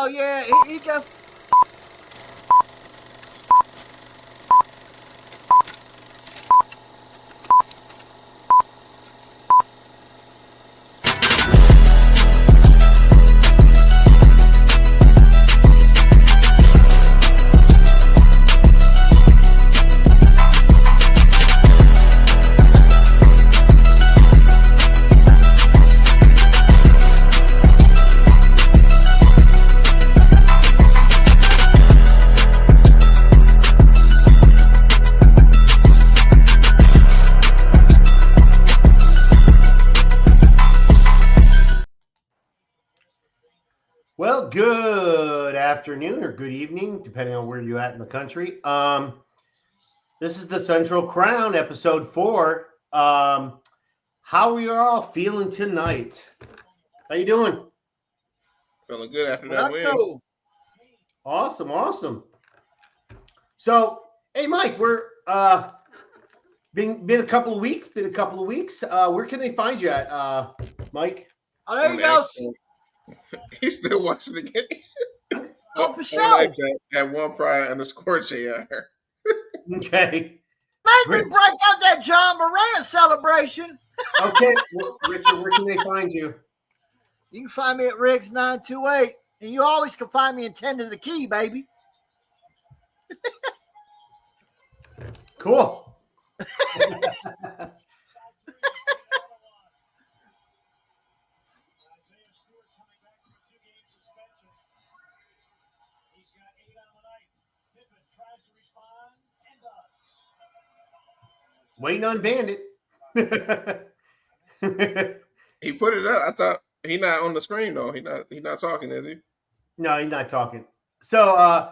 Oh yeah, he got. Well, good afternoon or good evening, depending on where you're at in the country. This is the Central Crown, episode 4. How are you all feeling tonight? How you doing? Feeling good after What that up, win. though? Awesome. So, hey, Mike, we're been a couple of weeks. Where can they find you at, Mike? Oh, there you go. He's still watching the game. Oh, for sure. Like at one prior _JR. Okay. Make me break out that John Moran celebration. Okay, Richard, where can they find you? You can find me at Riggs928, and you always can find me in 10 to the key, baby. Cool. Waiting on Bandit. He put it up. I thought he's not on the screen though. He's not talking, is he? No, he's not talking. So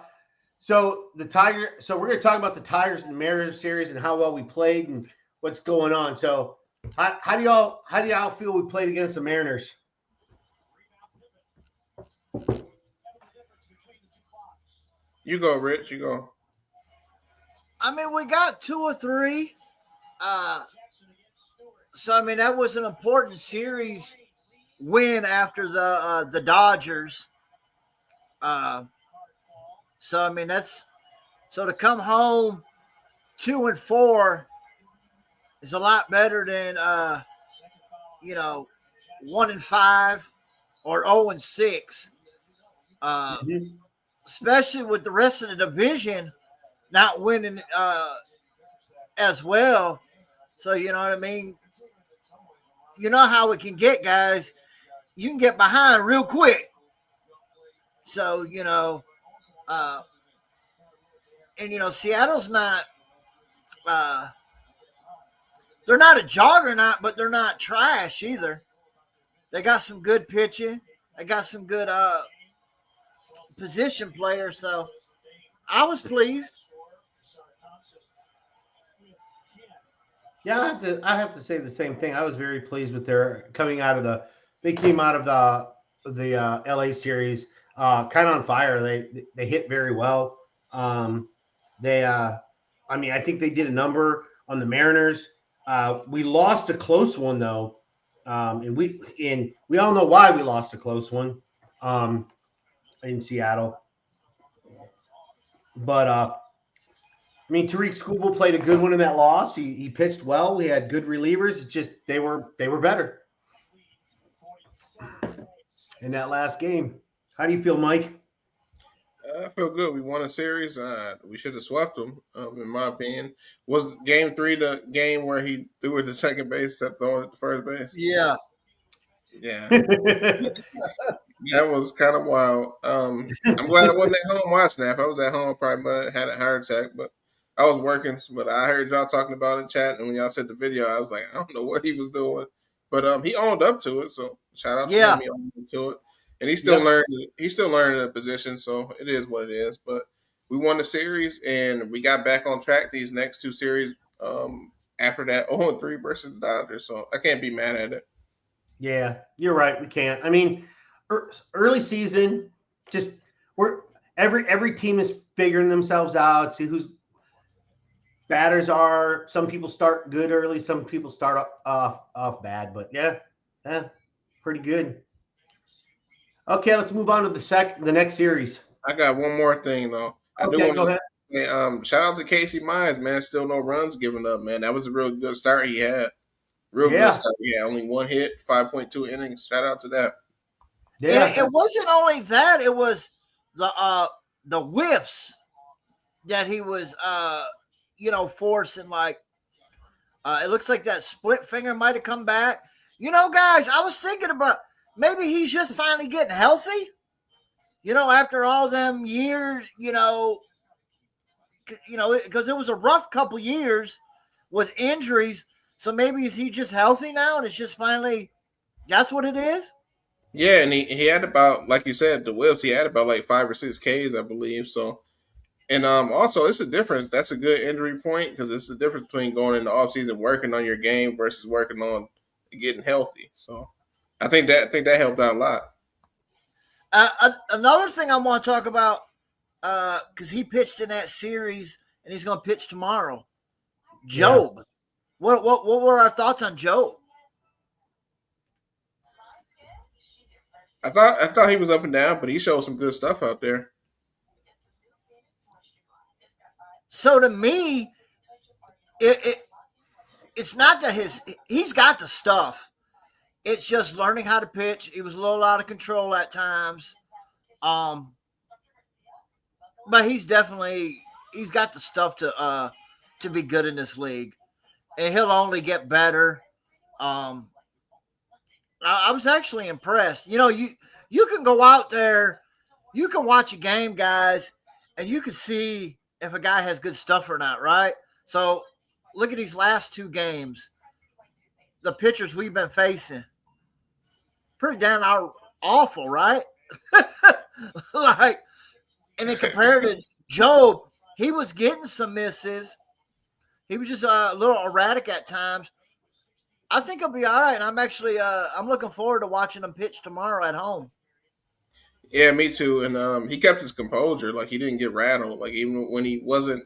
the Tiger. So we're going to talk about the Tigers and Mariners series and how well we played and what's going on. So how do y'all feel we played against the Mariners? You go, Rich. You go. I mean, we got 2 or 3. So I mean, that was an important series win after the Dodgers. So I mean, so to come home 2-4 is a lot better than 1-5 or 0-6. Especially with the rest of the division not winning as well. So you know what I mean? You know how it can get, guys. You can get behind real quick. So, Seattle's not they're not a juggernaut, but they're not trash either. They got some good pitching. They got some good position players. So I was pleased. Yeah, I have to say the same thing. I was very pleased with their coming out of they came out of the LA series kind of on fire. They hit very well. I think they did a number on the Mariners. We lost a close one though. And we all know why we lost a close one in Seattle. But Tariq Skubal played a good one in that loss. He pitched well. We had good relievers. It's just they were better in that last game. How do you feel, Mike? I feel good. We won a series. We should have swept them, in my opinion. Was Game 3 the game where he threw it to second base, except throwing it to first base? Yeah. That was kind of wild. I'm glad I wasn't at home watching that. If I was at home, I probably might have had a heart attack. But I was working. But I heard y'all talking about it in chat, and when y'all said the video, I was like, I don't know what he was doing. But he owned up to it. So shout out to him. He owned up to it. And he's still learning. He's still learning the position, so it is what it is. But we won the series, and we got back on track these next 2 series after that 0-3 versus the Dodgers. So I can't be mad at it. Yeah, you're right. We can't. I mean, early season, just every team is figuring themselves out. See who's batters are. Some people start good early. Some people start off bad. But yeah, pretty good. Okay, let's move on to the next series. I got one more thing though. I do Okay, want go to ahead. shout out to Casey Mines, man. Still no runs given up, man. That was a real good start he had. Real good Yeah, start. Yeah, only one hit, 5.2 innings. Shout out to that. yeah. It wasn't only that; it was the whiffs that he was forcing. Like it looks like that split finger might have come back. Guys, I was thinking about maybe he's just finally getting healthy. After all them years, because it was a rough couple years with injuries. So maybe is he just healthy now, and it's just finally that's what it is. Yeah, and he had about, like you said, the whips. He had about like 5 or 6 Ks, I believe. So, and also it's a difference. That's a good injury point because it's the difference between going in the offseason working on your game versus working on getting healthy. So, I think that helped out a lot. Another thing I want to talk about because he pitched in that series and he's going to pitch tomorrow. Job. Yeah. What were our thoughts on Job? I thought he was up and down, but he showed some good stuff out there. So to me, it's not that he's got the stuff. It's just learning how to pitch. He was a little out of control at times. But he's got the stuff to be good in this league. And he'll only get better. I was actually impressed. You can go out there, you can watch a game, guys, and you can see if a guy has good stuff or not, right? So look at these last 2 games. The pitchers we've been facing. Pretty damn awful, right? And then compared to Job, he was getting some misses. He was just a little erratic at times. I think he'll be all right, and I'm actually I'm looking forward to watching him pitch tomorrow at home. Yeah, me too. And he kept his composure. Like he didn't get rattled. Like even when he wasn't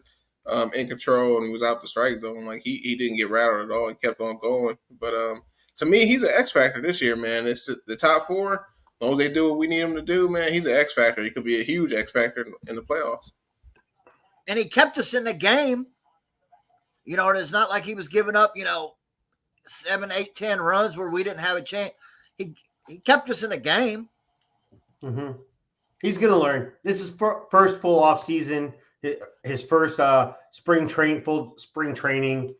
in control and he was out the strike zone, like he didn't get rattled at all. He kept on going. But to me, he's an X factor this year, man. It's the top 4. As long as they do what we need him to do, man, he's an X factor. He could be a huge X factor in the playoffs. And he kept us in the game. It's not like he was giving up, 7, 8, 10 runs where we didn't have a chance. He kept us in the game. Mm-hmm. He's going to learn. This is first full off season. His first spring training.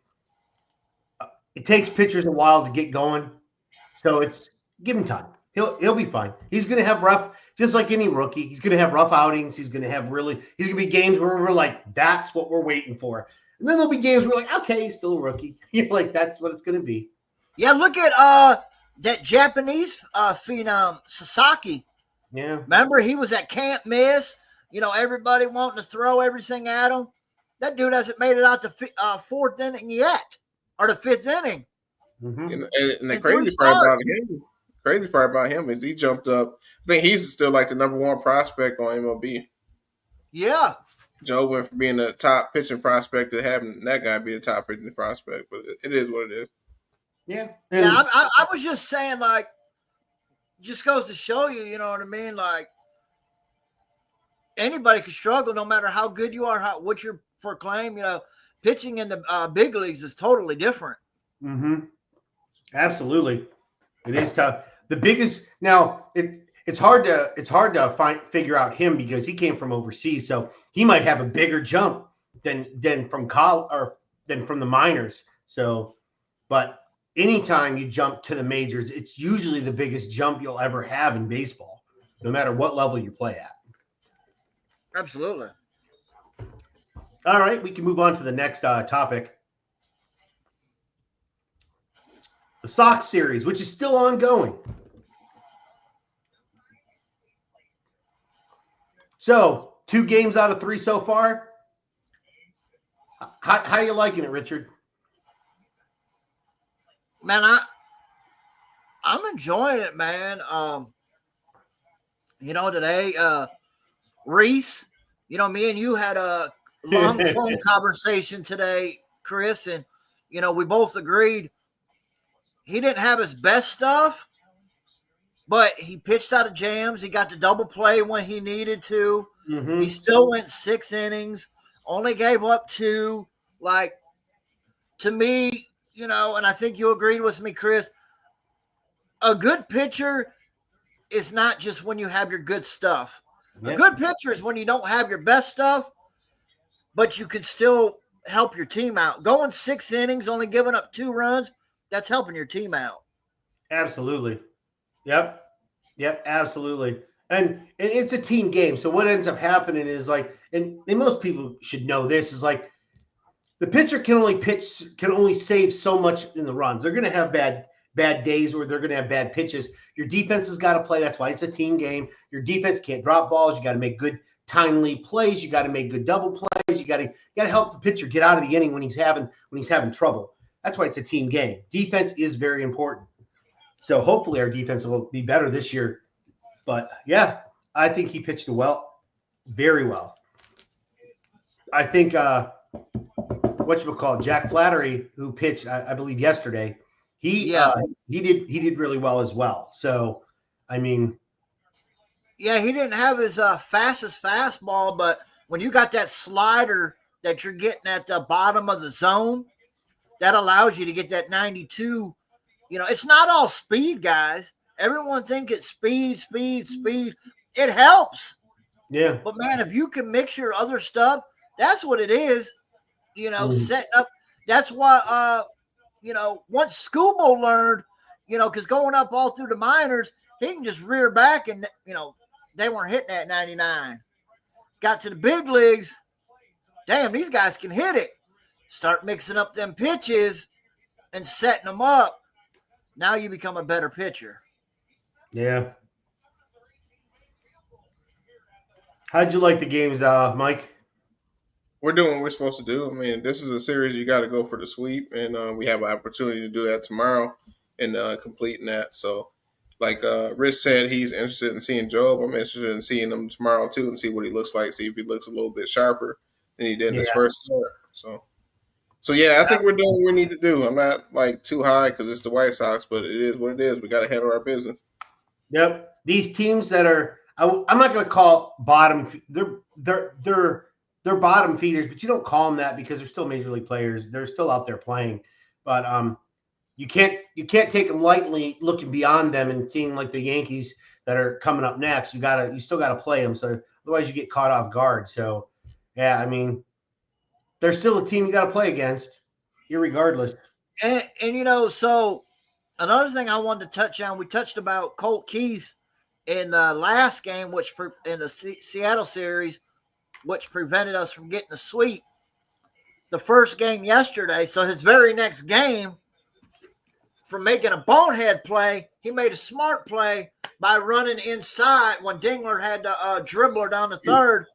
It takes pitchers a while to get going, so give him time. He'll be fine. He's going to have rough, just like any rookie. He's going to have rough outings. He's going to be games where we're like, that's what we're waiting for. And then there'll be games where we're like, okay, he's still a rookie. Like that's what it's going to be. Yeah, look at that Japanese phenom Sasaki. Yeah. Remember, he was at Can't Miss. Everybody wanting to throw everything at him. That dude hasn't made it out to 4th inning yet, or the 5th inning. Mm-hmm. And the crazy part about him is he jumped up. I think he's still like the number 1 prospect on MLB. Yeah. Joe went from being the top pitching prospect to having that guy be the top pitching prospect, but it is what it is. Yeah. Yeah, I was just saying, like, just goes to show you, you know what I mean? Like, anybody can struggle no matter how good you are, what you're proclaim. Pitching in the big leagues is totally different. Mm-hmm. Absolutely. It is tough. The biggest now it's hard to figure out him because he came from overseas, so he might have a bigger jump than from college or than from the minors. So, but anytime you jump to the majors, it's usually the biggest jump you'll ever have in baseball, no matter what level you play at. Absolutely. All right, we can move on to the next topic. The Sox series, which is still ongoing. So, 2 games out of 3 so far. How are you liking it, Richard? Man, I'm enjoying it, man. Today, Reese, me and you had a long phone conversation today, Chris, and we both agreed he didn't have his best stuff, but he pitched out of jams. He got the double play when he needed to. Mm-hmm. He still went 6 innings, only gave up 2. Like, to me, and I think you agreed with me, Chris, a good pitcher is not just when you have your good stuff. Yep. A good pitcher is when you don't have your best stuff, but you can still help your team out. Going 6 innings, only giving up 2 runs, that's helping your team out. Absolutely. Yep, absolutely. And it's a team game. So what ends up happening is like, and most people should know this, is like the pitcher can only save so much in the runs. They're going to have bad days, or they're going to have bad pitches. Your defense has got to play. That's why it's a team game. Your defense can't drop balls. You got to make good timely plays. You got to make good double plays. You got to help the pitcher get out of the inning when he's having trouble. That's why it's a team game. Defense is very important. So hopefully our defense will be better this year. But yeah, I think he pitched very well. I think Jack Flattery, who pitched, I believe yesterday, he did really well as well. So, I mean, yeah, he didn't have his fastest fastball, but when you got that slider that you're getting at the bottom of the zone, that allows you to get that 92. It's not all speed, guys. Everyone think it's speed. It helps. Yeah. But, man, if you can mix your other stuff, that's what it is. Setting up. That's why, once Scoobo learned, because going up all through the minors, he can just rear back and, they weren't hitting that 99. Got to the big leagues. Damn, these guys can hit it. Start mixing up them pitches and setting them up. Now you become a better pitcher. Yeah. How'd you like the games, Mike? We're doing what we're supposed to do. I mean, this is a series you got to go for the sweep, and we have an opportunity to do that tomorrow and completing that. So, like Rich said, he's interested in seeing Job. I'm interested in seeing him tomorrow, too, and see what he looks like, see if he looks a little bit sharper than he did in his first start. So yeah, I think we're doing what we need to do. I'm not like too high because it's the White Sox, but it is what it is. We got to handle our business. Yep. These teams that are, I'm not going to call bottom. They're bottom feeders, but you don't call them that because they're still major league players. They're still out there playing, but you can't take them lightly. Looking beyond them and seeing like the Yankees that are coming up next, you still got to play them. So otherwise, you get caught off guard. So yeah, I mean. They're still a team you got to play against, irregardless. And so another thing I wanted to touch on, we touched about Colt Keith in the last game, which in the Seattle series, which prevented us from getting a sweep. The first game yesterday, so his very next game, from making a bonehead play, he made a smart play by running inside when Dingler had the dribbler down the third.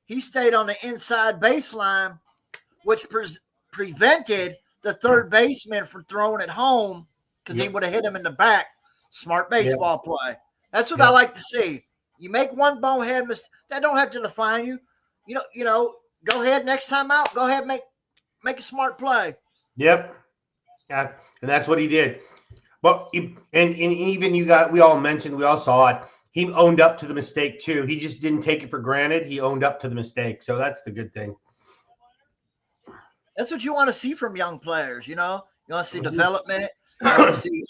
He stayed on the inside baseline, which prevented the third baseman from throwing it home because he would have hit him in the back. Smart baseball play. That's what I like to see. You make one bonehead mistake, that don't have to define you. Go ahead next time out. Go ahead, make a smart play. Yep. Yeah, and that's what he did. Well, and even we all mentioned, we all saw it. He owned up to the mistake too. He just didn't take it for granted. He owned up to the mistake. So that's the good thing. That's what you want to see from young players, You want to see development. You want to see,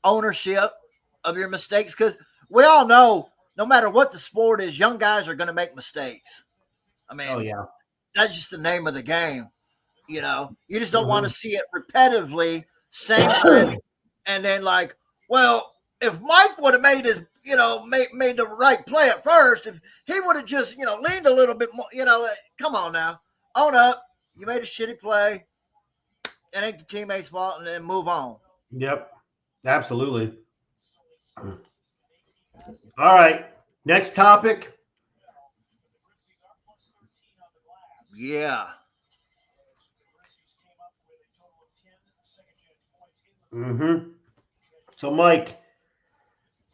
ownership of your mistakes. Because we all know, no matter what the sport is, young guys are going to make mistakes. I mean, that's just the name of the game. You just don't want to see it repetitively, same thing. And then like, well, if Mike would have made his, made the right play at first, if he would have just, leaned a little bit more, come on now. Own up. You made a shitty play. It ain't the teammate's fault, and then move on. Yep. Absolutely. All right. Next topic. Yeah. Mm-hmm. So, Mike,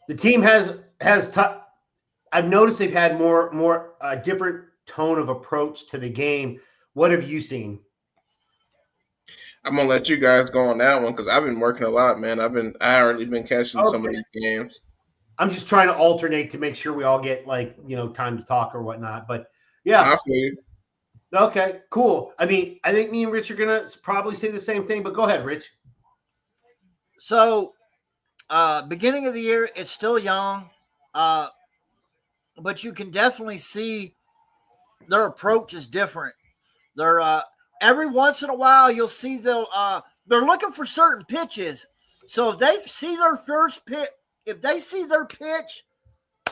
the team has I've noticed they've had more different tone of approach to the game. What have you seen? I'm gonna let you guys go on that one because I've been working a lot, man. I already been catching some of Okay. these games. I'm just trying to alternate to make sure we all get time to talk or whatnot. But yeah, I feel you. okay, cool. I mean, I think me and Rich are gonna probably say the same thing. But go ahead, Rich. So, beginning of the year, it's still young, but you can definitely see their approach is different. They're every once in a while you'll see they're looking for certain pitches. So if they see their first pitch, if they see their pitch,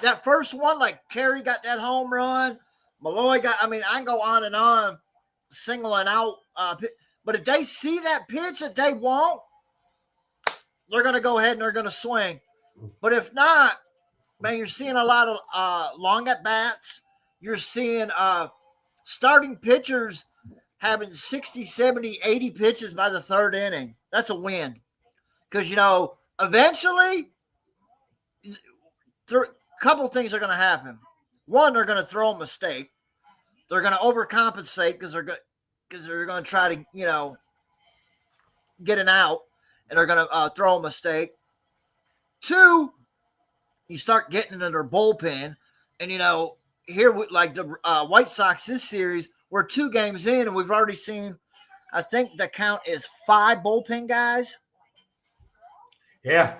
that first one, like Kerry got that home run, Malloy got. I mean, I can go on and on, singling out. But if they see that pitch that they want, they're going to go ahead and they're going to swing. But if not, man, you're seeing a lot of long at bats. You're seeing starting pitchers having 60, 70, 80 pitches by the third inning. That's a win. Because, eventually, a couple things are going to happen. One, they're going to throw a mistake. They're going to overcompensate because they're going to try to, get an out, and they're going to throw a mistake. Two, you start getting into their bullpen, and, here, like the White Sox this series, we're 2 games in, and we've already seen, I think the count is 5 bullpen guys. Yeah.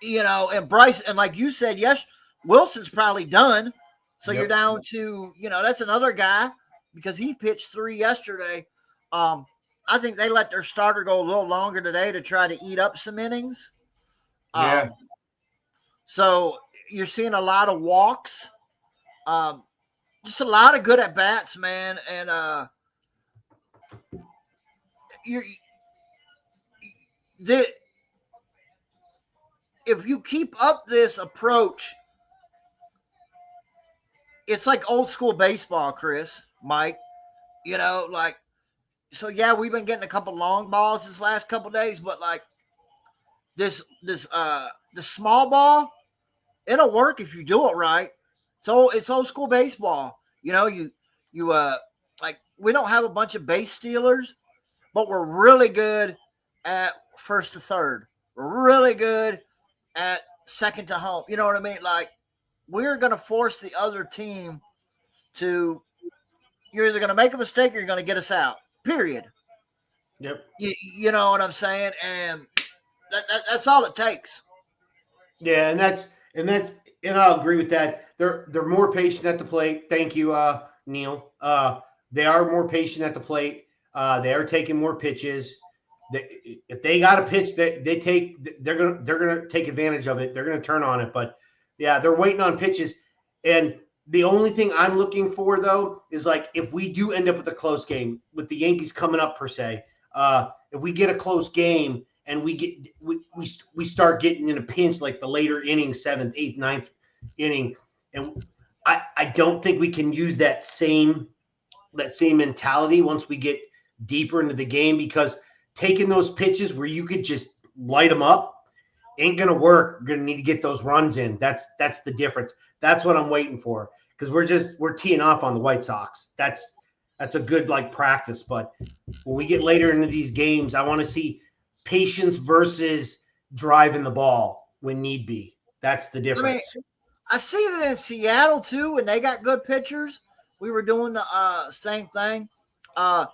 And Bryce, and like you said, yes, Wilson's probably done. So Yep. you're down to, that's another guy because he pitched 3 yesterday. I think they let their starter go a little longer today to try to eat up some innings. Yeah. So you're seeing a lot of walks. Just a lot of good at bats, man. And if you keep up this approach, it's like old school baseball, Chris, Mike. So yeah, we've been getting a couple long balls this last couple days, but like this the small ball, it'll work if you do it right. So it's old school baseball. You like we don't have a bunch of base stealers, but we're really good at first to third. We're really good at second to home. You know what I mean? Like we're going to force the other team to. You're either going to make a mistake or you're going to get us out. Period. Yep. You know what I'm saying? And that's all it takes. Yeah, and I'll agree with that. They're more patient at the plate. Thank you, Neil. They are more patient at the plate. They are taking more pitches. If they got a pitch, they're gonna take advantage of it. They're gonna turn on it. But yeah, they're waiting on pitches. And the only thing I'm looking for though is like if we do end up with a close game with the Yankees coming up per se, if we get a close game and we start getting in a pinch like the later inning, 7th, 8th, 9th inning, and I don't think we can use that same mentality once we get deeper into the game because taking those pitches where you could just light them up ain't gonna work. We're gonna need to get those runs in. That's the difference. That's what I'm waiting for because we're teeing off on the White Sox. That's a good practice. But when we get later into these games, I want to see patience versus driving the ball when need be. That's the difference. I see it in Seattle too, and they got good pitchers. We were doing the same thing. Now,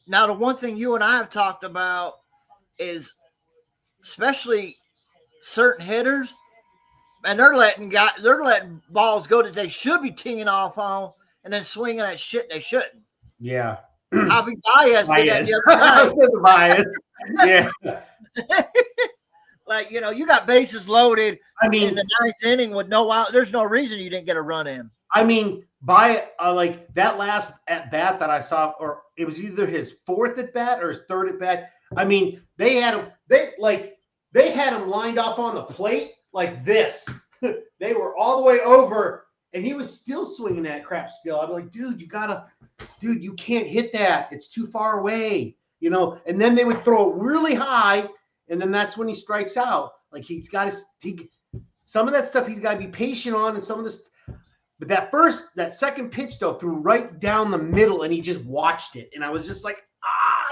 the one thing you and I have talked about is especially certain hitters, and they're letting balls go that they should be teeing off on and then swinging at shit they shouldn't. Yeah. Javi Baez did that the other night. Yeah. Like, you got bases loaded in the 9th inning with no out. There's no reason you didn't get a run in. I mean, like that last at bat that I saw, or it was either his 4th at bat or his 3rd at bat. I mean, they had him lined off on the plate like this. They were all the way over, and he was still swinging that crap still. I'm like, dude, you can't hit that. It's too far away, And then they would throw it really high, and then that's when he strikes out. Like he's got some of that stuff he's got to be patient on, and some of this. But that second pitch though threw right down the middle, and he just watched it, and I was just like,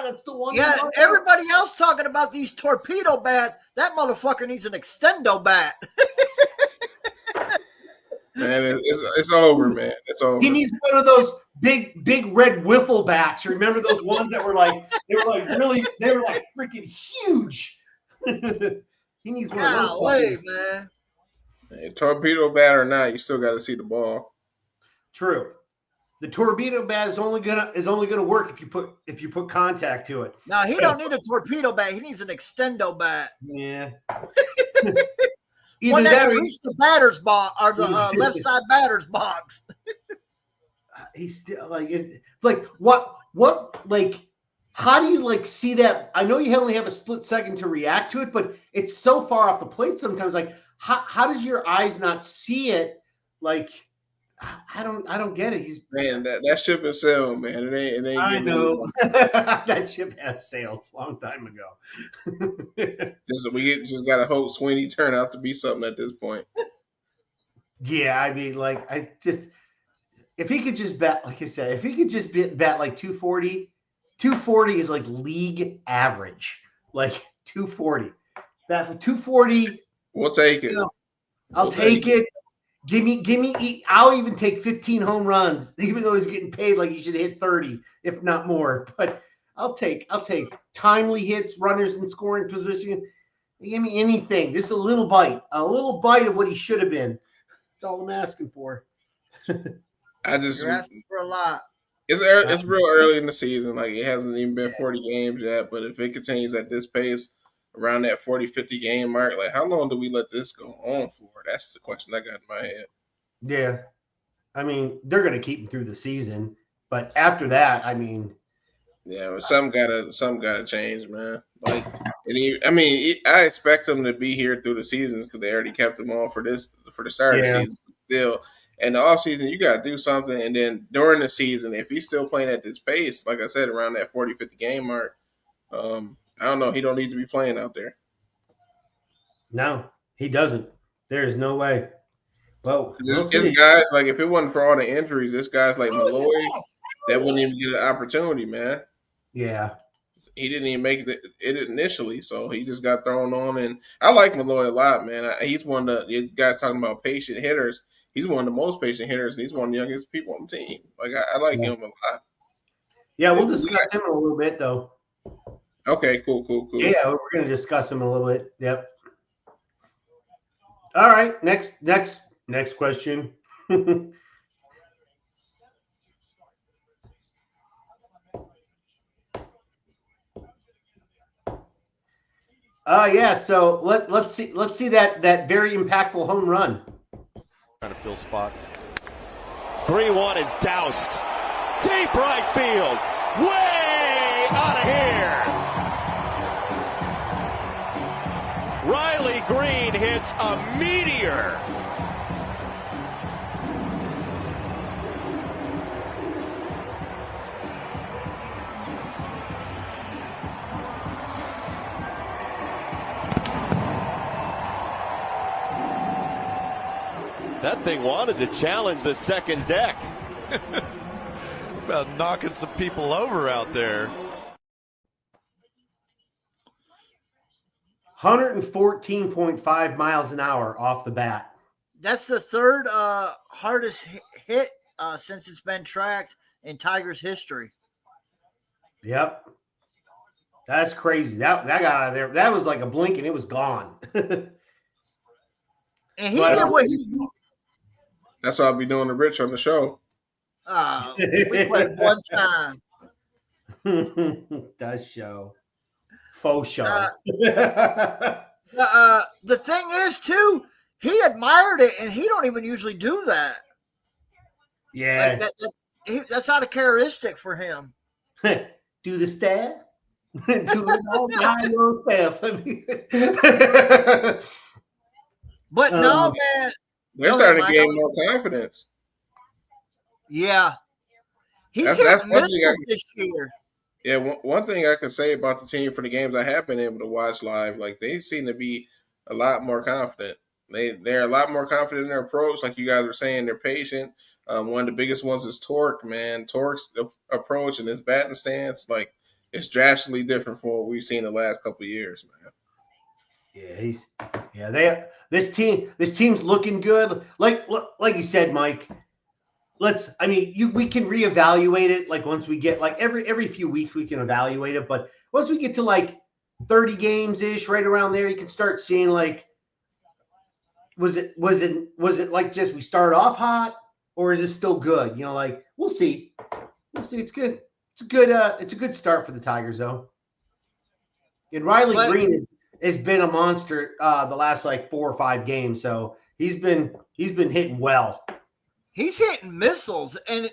that's the one. Yeah, everybody else talking about these torpedo bats. That motherfucker needs an extendo bat. Man, it's over, man. It's over. He needs one of those big red wiffle bats. Remember those ones that were like freaking huge. He needs one of those. Golly, man. Hey, torpedo bat or not, you still got to see the ball. True. The torpedo bat is only gonna work if you put contact to it. No, he don't need a torpedo bat. He needs an extendo bat. Yeah. One that can reach the batter's box or the left side batter's box. He's still what how do you see that? I know you only have a split second to react to it, but it's so far off the plate sometimes. How does your eyes not see it? I don't get it. Man, that ship has sailed, man. It ain't. I know that ship has sailed a long time ago. We just gotta hope Sweeney turn out to be something at this point. Yeah, I mean, if he could just bat, like I said, if he could just bat 240, 240 is league average. 240, bat for 240. We'll take it. I'll take it. Give me. I'll even take 15 home runs, even though he's getting paid like he should hit 30, if not more. But I'll take timely hits, runners in scoring position. Give me anything. Just a little bite of what he should have been. That's all I'm asking for. You're asking for a lot. It's real early in the season. It hasn't even been 40 games yet. But if it continues at this pace, around that 40, 50 game mark, how long do we let this go on for? That's the question I got in my head. Yeah. I mean, they're going to keep him through the season. But after that, I mean. Yeah, but something gotta change, man. I expect them to be here through the seasons because they already kept them on for the start of the season. Still, in the offseason, you got to do something. And then during the season, if he's still playing at this pace, like I said, around that 40, 50 game mark, I don't know. He don't need to be playing out there. No, he doesn't. There is no way. Well, it's guys if it wasn't for all the injuries, this guy's like Malloy that wouldn't even get an opportunity, man. Yeah. He didn't even make it initially, so he just got thrown on. And I like Malloy a lot, man. He's one of the guys talking about patient hitters. He's one of the most patient hitters, and he's one of the youngest people on the team. I like him a lot. Yeah, we'll discuss him in a little bit, though. Okay, cool. Yeah, we're going to discuss him a little bit. Yep. All right, next question. Yeah. So let's see that very impactful home run. Trying to fill spots. 3-1 is doused. Deep right field. Way out of here. Riley Green hits a meteor. That thing wanted to challenge the second deck. About knocking some people over out there. 114.5 miles an hour off the bat. That's the third hardest hit since it's been tracked in Tigers history. Yep. That's crazy. That got out of there. That was like a blink and it was gone. And he did what he. That's what I'll be doing to Rich on the show. We played one time. That show. Faux show. The thing is, too, he admired it, and he don't even usually do that. Yeah. That's not a characteristic for him. Do the stab. Do it all by yourself. But no, man. They're starting to gain more confidence. Yeah. He's hit missiles this year. Yeah, one thing I can say about the team for the games I have been able to watch live, they seem to be a lot more confident. They're a lot more confident in their approach. Like you guys were saying, they're patient. One of the biggest ones is Torque, man. Torque's approach and his batting stance, it's drastically different from what we've seen the last couple of years, man. Yeah, this team's looking good. Like you said, Mike. We can reevaluate it. Like once we get like every few weeks we can evaluate it. But once we get to like 30 games ish, right around there, you can start seeing like, was it like just we start off hot, or is it still good? You know, like we'll see. It's good. It's a good start for the Tigers though. And Riley Green has been a monster the last like 4 or 5 games. So he's been hitting well. He's hitting missiles, and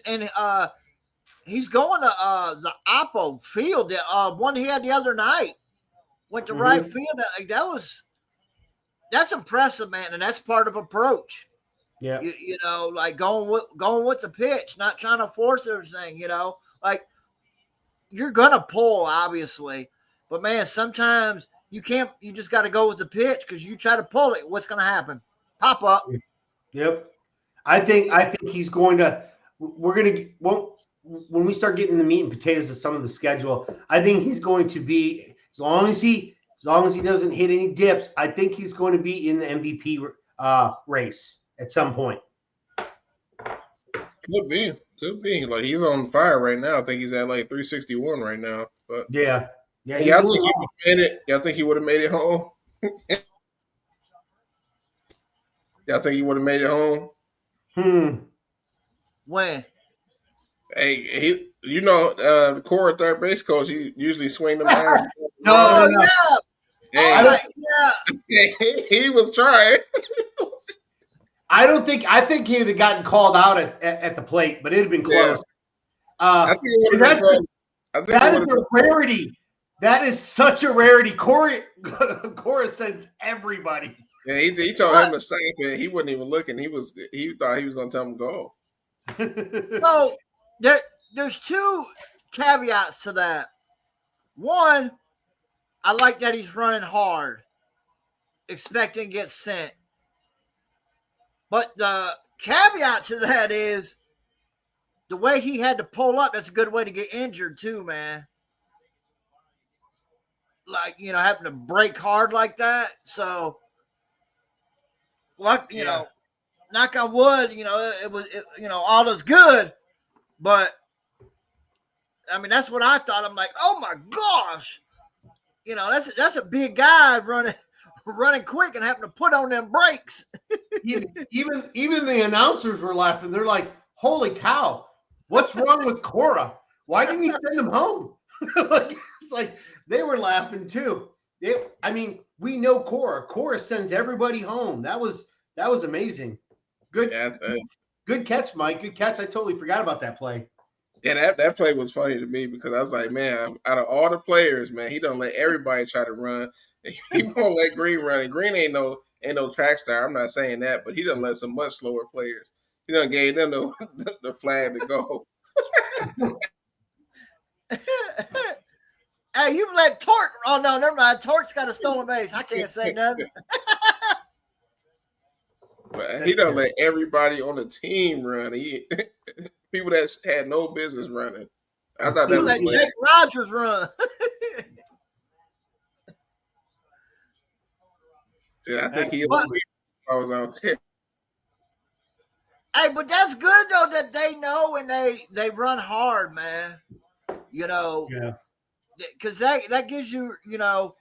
he's going to the Oppo field. One he had the other night went to right field. That's impressive, man, and that's part of approach. Yeah, you know, like going with the pitch, not trying to force everything. You know, like you're gonna pull, obviously, but man, sometimes you can't. You just got to go with the pitch because you try to pull it. What's gonna happen? Pop up. Yep. I think he's going to. We're going to when we start getting the meat and potatoes of some of the schedule. I think he's going to be as long as he doesn't hit any dips. I think he's going to be in the MVP race at some point. Could be. Like he's on fire right now. I think he's at like 361 right now. But yeah. I think he would have made it. I think he would have made it home. I think he would have made it home. When? Hey, the core third base coach, he usually swing them irons. No. Yeah. He was trying. I think he would have gotten called out at the plate, but it'd have been close. Yeah. I think it would have been close. That is a rarity. That is such a rarity. Cora sends everybody. Yeah, he told him to stop it. He wasn't even looking. He thought he was going to tell him to go. So there's 2 caveats to that. One, I like that he's running hard, expecting to get sent. But the caveat to that is the way he had to pull up. That's a good way to get injured too, man. Like, you know, having to break hard like that. So, like, you know, knock on wood, you know, all is good. But, I mean, that's what I thought. I'm like, oh, my gosh. You know, that's a big guy running quick and having to put on them brakes. even the announcers were laughing. They're like, holy cow, what's wrong with Cora? Why didn't he send him home? It's like they were laughing too. We know Cora. Cora sends everybody home. That was amazing. Good catch, Mike. Good catch. I totally forgot about that play. Yeah, that play was funny to me because I was like, man, out of all the players, man, he don't let everybody try to run. He won't let Green run. And Green ain't no track star. I'm not saying that, but he doesn't let some much slower players. He done gave them the flag to go. Hey, you let Torque. Oh no, never mind. Torque's got a stolen base. I can't say nothing. But he don't let everybody on the team run. People that had no business running. I thought that was let Jake Rogers run. Yeah, I think he was out there. Hey, but that's good though that they know and they run hard, man. You know, because that gives you, you know,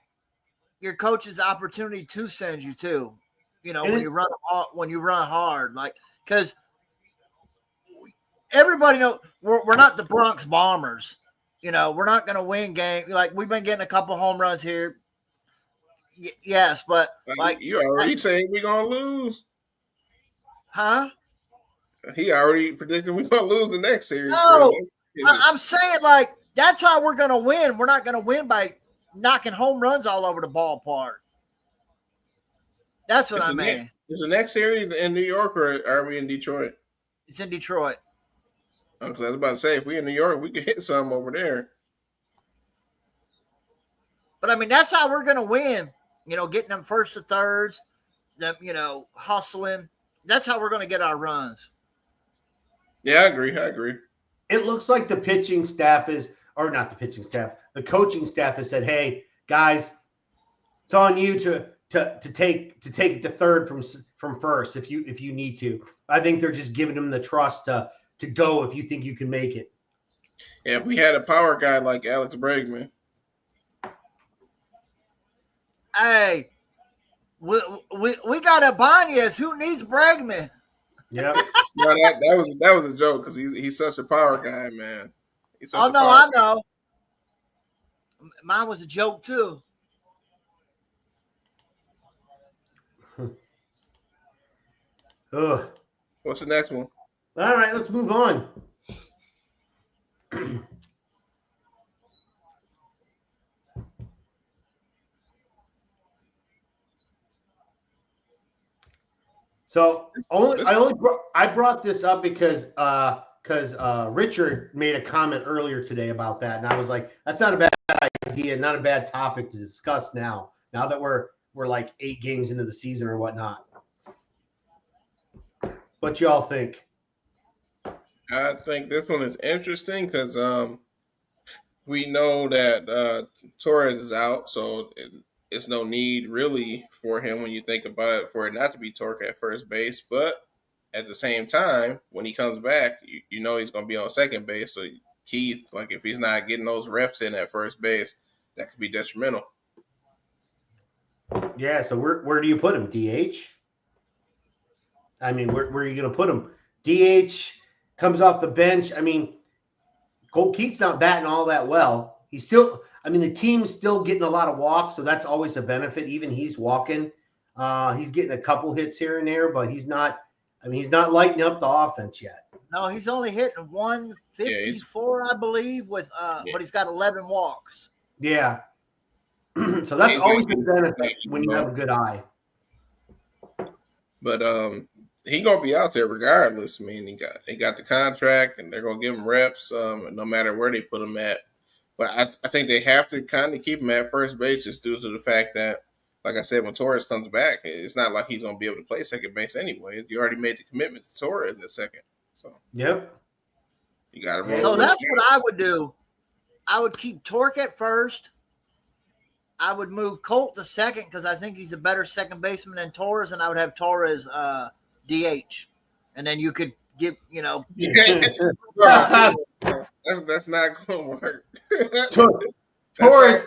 your coaches the opportunity to send you too. You know, when you run hard, like because everybody knows we're not the Bronx Bombers. You know, we're not going to win games. Like we've been getting a couple home runs here. Yes, but like you already saying we're gonna lose, huh? He already predicted we're gonna lose the next series. No, I'm saying like that's how we're gonna win. We're not gonna win by knocking home runs all over the ballpark. That's what I mean. Is the next series in New York or are we in Detroit? It's in Detroit. Because I was about to say, if we're in New York, we could hit some over there. But I mean, that's how we're gonna win. You know, getting them first to thirds, them, you know, hustling. That's how we're going to get our runs. Yeah, I agree. It looks like the pitching staff is, or not the pitching staff, the coaching staff has said, "Hey, guys, it's on you to take it to third from first if you need to." I think they're just giving him the trust to go if you think you can make it. Yeah, if we had a power guy like Alex Bregman. Hey, we got Ibanez. Who needs Bregman? Yeah. No, that was a joke because he's such a power guy, man. Oh no, I know. Mine was a joke too. Ugh. What's the next one? All right, let's move on. So I brought this up because Richard made a comment earlier today about that, and I was like, that's not a bad idea, not a bad topic to discuss now that we're like 8 games into the season or whatnot. What y'all think? I think this one is interesting because we know that Torres is out, so it's no need really for him when you think about it for it not to be Torque at first base. But at the same time, when he comes back, you know he's going to be on second base. So Keith, like if he's not getting those reps in at first base, that could be detrimental. Yeah. So where do you put him? DH? I mean, where are you going to put him? DH comes off the bench. I mean, Cole Keith's not batting all that well. He's still, I mean, the team's still getting a lot of walks, so that's always a benefit. Even he's walking. He's getting a couple hits here and there, but he's not lighting up the offense yet. No, he's only hitting 154, I believe, with but he's got 11 walks. Yeah. So that's always a benefit when you have a good eye. But he gonna be out there regardless. I mean, he got the contract, and they're gonna give him reps, no matter where they put him at. But I think they have to kind of keep him at first base just due to the fact that, like I said, when Torres comes back, it's not like he's gonna be able to play second base anyway. You already made the commitment to Torres at second, so yep, you got to. So that's what I would do. I would keep Torque at first. I would move Colt to second because I think he's a better second baseman than Torres, and I would have Torres DH, and then you could give, that's not gonna work. Torres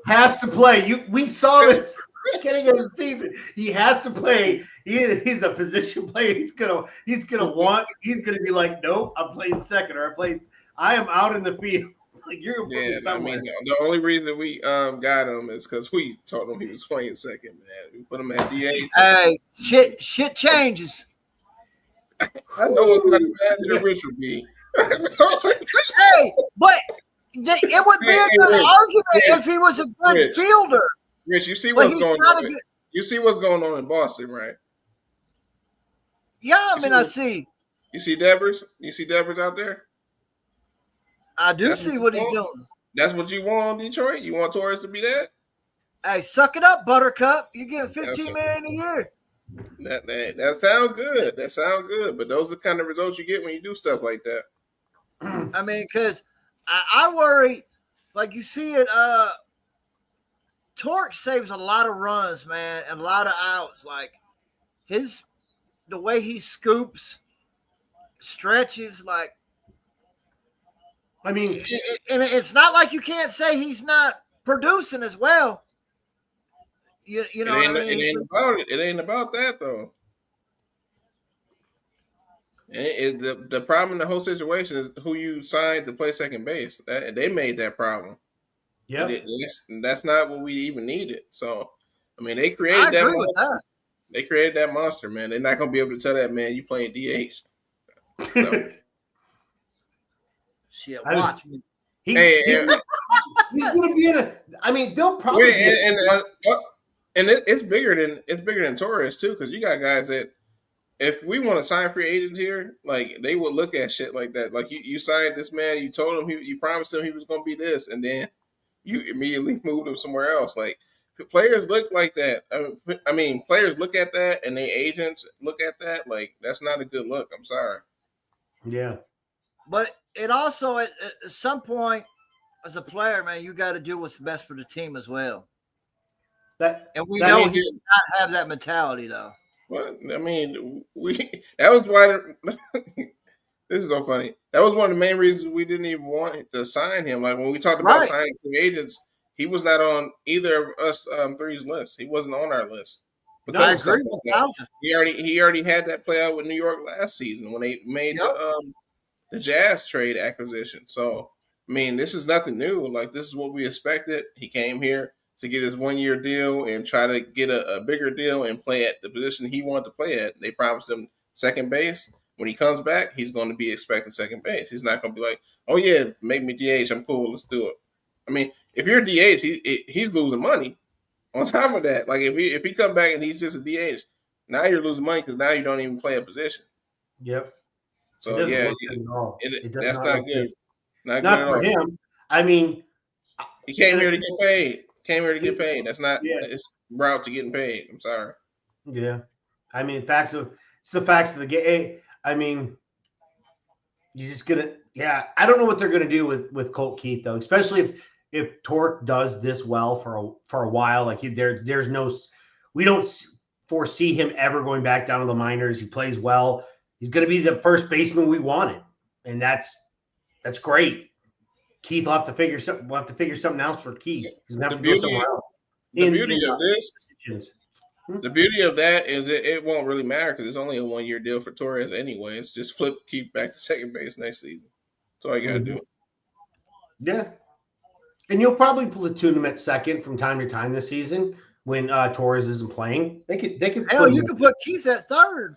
has to play. We saw this beginning of the season. He has to play. He's a position player. He's gonna be like, nope, I'm playing second, or I am out in the field. Like you're gonna put me somewhere. I mean, the only reason we got him is because we told him he was playing second, man. We put him at DH. Hey, shit changes. I know what kind of manager Rich would be. Hey, but it would be a good argument if he was a good fielder. Rich, you see what's going on. You see what's going on in Boston, right? Yeah, I see. You see Devers? You see Devers out there? I do see what he's doing. That's what you want on Detroit? You want Torres to be that? Hey, suck it up, Buttercup. You're getting $15 million a year. That sounds good. That sounds good. But those are the kind of results you get when you do stuff like that. I mean, because I worry, like you see it, Torque saves a lot of runs, man, and a lot of outs. Like the way he scoops, stretches, like. I mean, and it's not like you can't say he's not producing as well. You know what I mean? It ain't about that though. The problem in the whole situation is who you signed to play second base. They made that problem. Yeah, that's not what we even needed. So, I mean, they created that monster. They created that monster, man. They're not gonna be able to tell that man you playing DH. No. Shit, watch me. He's gonna be in a. I mean, they'll probably. And it's bigger than Torres too, because you got guys that if we want to sign free agents here, like they would look at shit like that. Like you signed this man, you told him you promised him he was going to be this, and then you immediately moved him somewhere else. Like players look like that. I mean, players look at that, and their agents look at that. Like that's not a good look. I'm sorry. Yeah, but it also at some point as a player, man, you got to do what's best for the team as well. And we know he did not have that mentality, though. Well, I mean, that was why. This is so funny. That was one of the main reasons we didn't even want to sign him. Like when we talked about signing free agents, he was not on either of us three's list. He wasn't on our list. I agree with that. He already had that play out with New York last season when they made the Jazz trade acquisition. So I mean, this is nothing new. Like this is what we expected. He came here to get his 1 year deal and try to get a bigger deal and play at the position he wanted to play at. They promised him second base. When he comes back, he's going to be expecting second base. He's not going to be like, "Oh yeah, make me DH. I'm cool. Let's do it." I mean, if you're DH, he's losing money. On top of that, like if he come back and he's just a DH, now you're losing money because now you don't even play a position. Yep. So yeah, that's not good. Not good for him. I mean, he came here to get paid. That's not his route to getting paid. I'm sorry. Yeah, I mean, it's the facts of the game. I mean, you're just gonna. Yeah, I don't know what they're gonna do with Colt Keith though, especially if Torque does this well for a while. Like there's no, we don't foresee him ever going back down to the minors. He plays well. He's going to be the first baseman we wanted, and that's great. Keith will have to figure something. We'll have to figure something else for Keith. He's going to have to go somewhere else. The beauty of that is it won't really matter because it's only a 1 year deal for Torres anyway. It's just flip Keith back to second base next season. That's all you got to do. Yeah. And you'll probably platoon him at second from time to time this season when Torres isn't playing. They could. Hell, you could put Keith at third.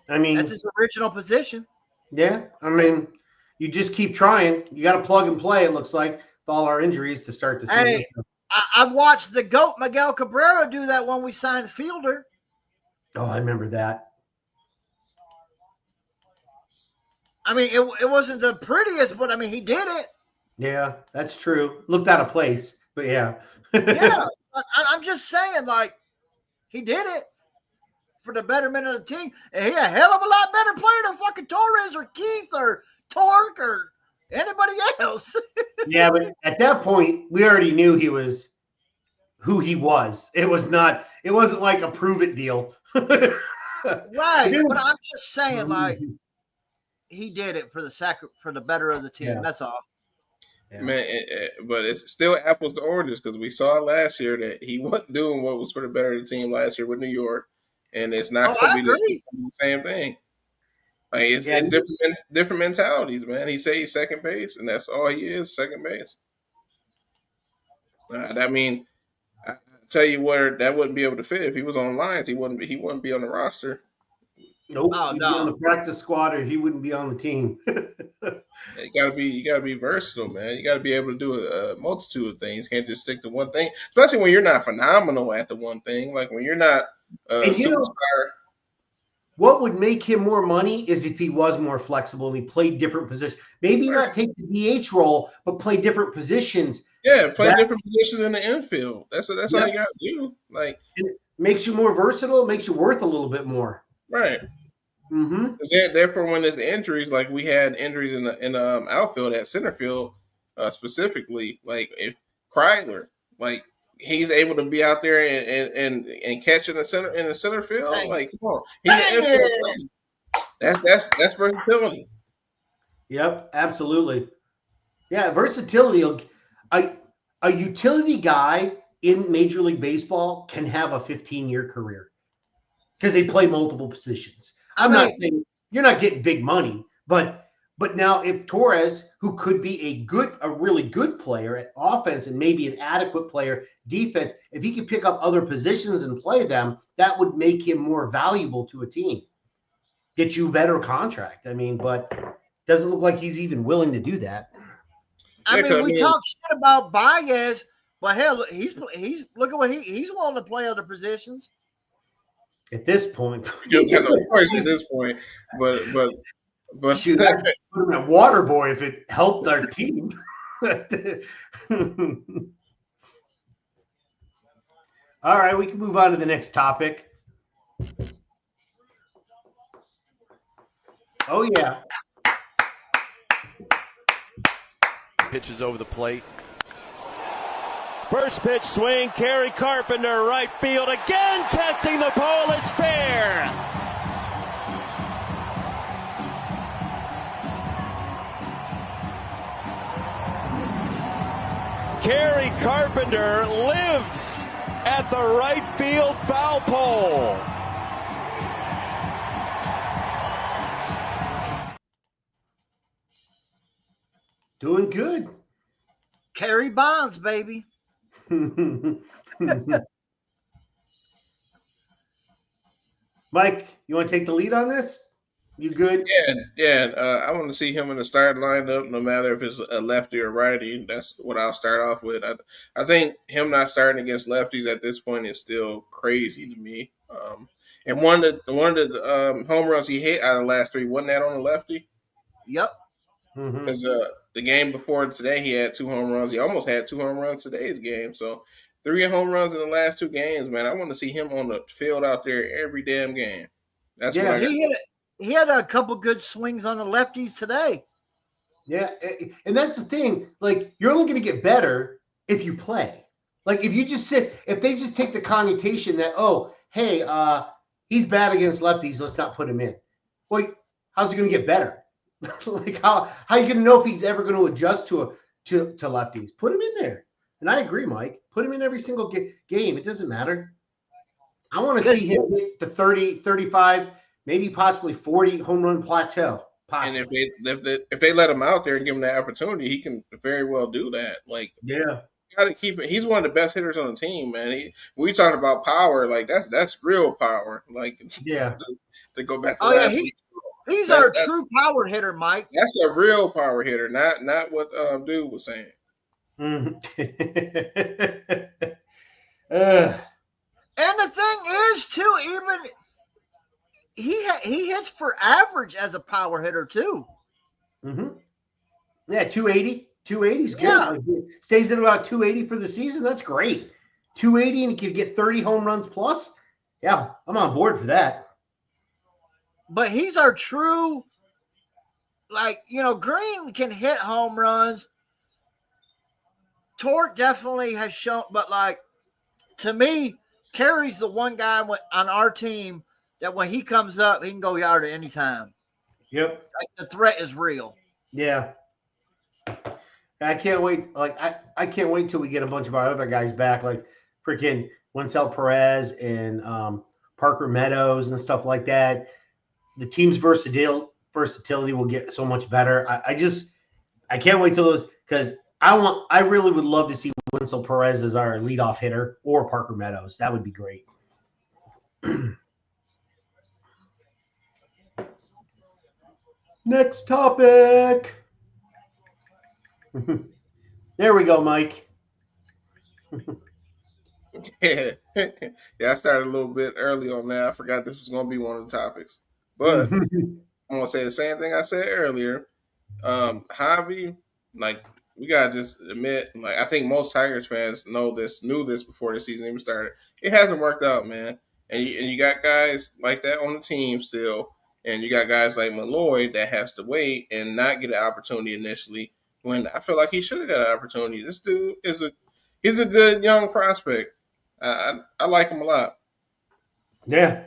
I mean, that's his original position. Yeah, I mean, you just keep trying. You got to plug and play. It looks like with all our injuries to start the season. Hey, I watched the GOAT Miguel Cabrera do that when we signed Fielder. Oh, I remember that. I mean, it wasn't the prettiest, but I mean, he did it. Yeah, that's true. Looked out of place, but yeah. Yeah, I'm just saying, like, he did it for the betterment of the team. And he a hell of a lot better player than fucking Torres or Keith or Torque or anybody else. Yeah, but at that point, we already knew he was who he was. It wasn't like a prove it deal. Right, but I'm just saying, like, he did it for the better of the team. Yeah. That's all. Yeah. Man, but it's still apples to oranges because we saw last year that he wasn't doing what was for the better of the team last year with New York, and it's not going to be the same thing. Like it's different mentalities, man. He say he's second base, and that's all he is, second base. I mean, I tell you where that wouldn't be able to fit if he was on lines. He wouldn't be on the roster. Nope. He'd be on the practice squad, or he wouldn't be on the team. You gotta be versatile, man. You gotta be able to do a multitude of things. You can't just stick to one thing, especially when you're not phenomenal at the one thing. Like when you're not a superstar. What would make him more money is if he was more flexible and he played different positions. Maybe not take the DH role, but play different positions. Yeah, play different positions in the infield. That's all you gotta do. Like it makes you more versatile. It makes you worth a little bit more. Right. Mm-hmm. Therefore, when there's injuries, like we had injuries in the outfield at center field, specifically, like if Kreidler, like he's able to be out there and catch in the center field, like come on, he's an infield player. That's versatility. Yep, absolutely. Yeah, versatility. A utility guy in Major League Baseball can have a 15-year career because they play multiple positions. I'm not saying you're not getting big money, but now if Torres, who could be a really good player at offense and maybe an adequate player defense, if he could pick up other positions and play them, that would make him more valuable to a team. Get you a better contract. I mean, but doesn't look like he's even willing to do that. I mean, we talk shit about Baez, but hell, he's look at what he's willing to play other positions. At this point, you got no choice at this point. But shoot, I put him at water boy if it helped our team. All right, we can move on to the next topic. Oh yeah. pitches over the plate. First pitch swing, Kerry Carpenter, right field, again testing the pole, it's fair. Kerry Carpenter lives at the right field foul pole. Doing good. Carry Bonds, baby. Mike, you want to take the lead on this? You good? Yeah. I want to see him in the starting lineup, no matter if it's a lefty or righty. That's what I'll start off with. I think him not starting against lefties at this point is still crazy to me. And one of the home runs he hit out of the last three, wasn't that on a lefty? Yep. Because the game before today, he had 2 home runs. He almost had 2 home runs today's game. So 3 home runs in the last 2 games, man. I want to see him on the field out there every damn game. That's what I got. He had a couple good swings on the lefties today. Yeah, and that's the thing. Like, you're only going to get better if you play. Like, if they just take the connotation that, oh, hey, he's bad against lefties, let's not put him in. Well, how's he going to get better? Like, how are you going to know if he's ever going to adjust to lefties? Put him in there. And I agree, Mike. Put him in every single game. It doesn't matter. I want to see him hit the 30, 35, maybe possibly 40 home run plateau. Possibly. And if they let him out there and give him that opportunity, he can very well do that. Like, yeah, got to keep it. He's one of the best hitters on the team, man. We talk about power, like that's real power. Like, yeah. To go back to last week. He's our true power hitter, Mike. That's a real power hitter, not what dude was saying. And the thing is, too, even he hits for average as a power hitter too. Yeah, 280. 280 is good. Yeah. Like, stays at about 280 for the season. That's great. 280 and he can get 30 home runs plus. Yeah, I'm on board for that. But he's our true, Green can hit home runs. Torque definitely has shown, but to me, Kerry's the one guy on our team that when he comes up, he can go yard at any time. Yep. The threat is real. Yeah. I can't wait. I can't wait till we get a bunch of our other guys back, like freaking Wencel Perez and Parker Meadows and stuff like that. The team's versatility will get so much better. I can't wait till those, because I really would love to see Wencel Perez as our leadoff hitter or Parker Meadows. That would be great. Next topic. There we go, Mike. Yeah, I started a little bit early on that. I forgot this was going to be one of the topics. But I'm going to say the same thing I said earlier. Javi, we got to just admit, I think most Tigers fans knew this before the season even started. It hasn't worked out, man. And you got guys like that on the team still. And you got guys like Malloy that has to wait and not get an opportunity initially when I feel like he should have got an opportunity. This dude he's a good young prospect. I like him a lot. Yeah.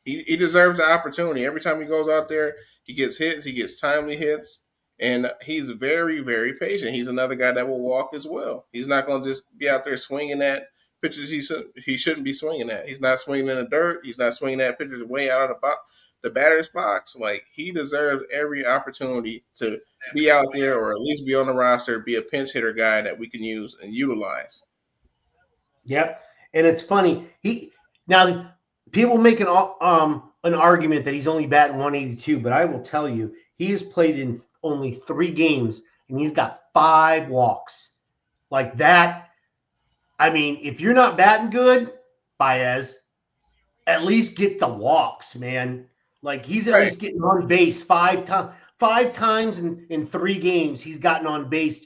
He deserves the opportunity. Every time he goes out there, he gets hits. He gets timely hits. And he's very, very patient. He's another guy that will walk as well. He's not going to just be out there swinging at pitches he shouldn't be swinging at. He's not swinging in the dirt. He's not swinging at pitches way out of the batter's box. He deserves every opportunity to be out there or at least be on the roster, be a pinch hitter guy that we can use and utilize. Yep. And it's funny. Now people make an argument that he's only batting 182, but I will tell you, he has played in only 3 games and he's got 5 walks. Like that. I mean, if you're not batting good, Baez, at least get the walks, man. He's at least getting on base 5 times in 3 games. He's gotten on base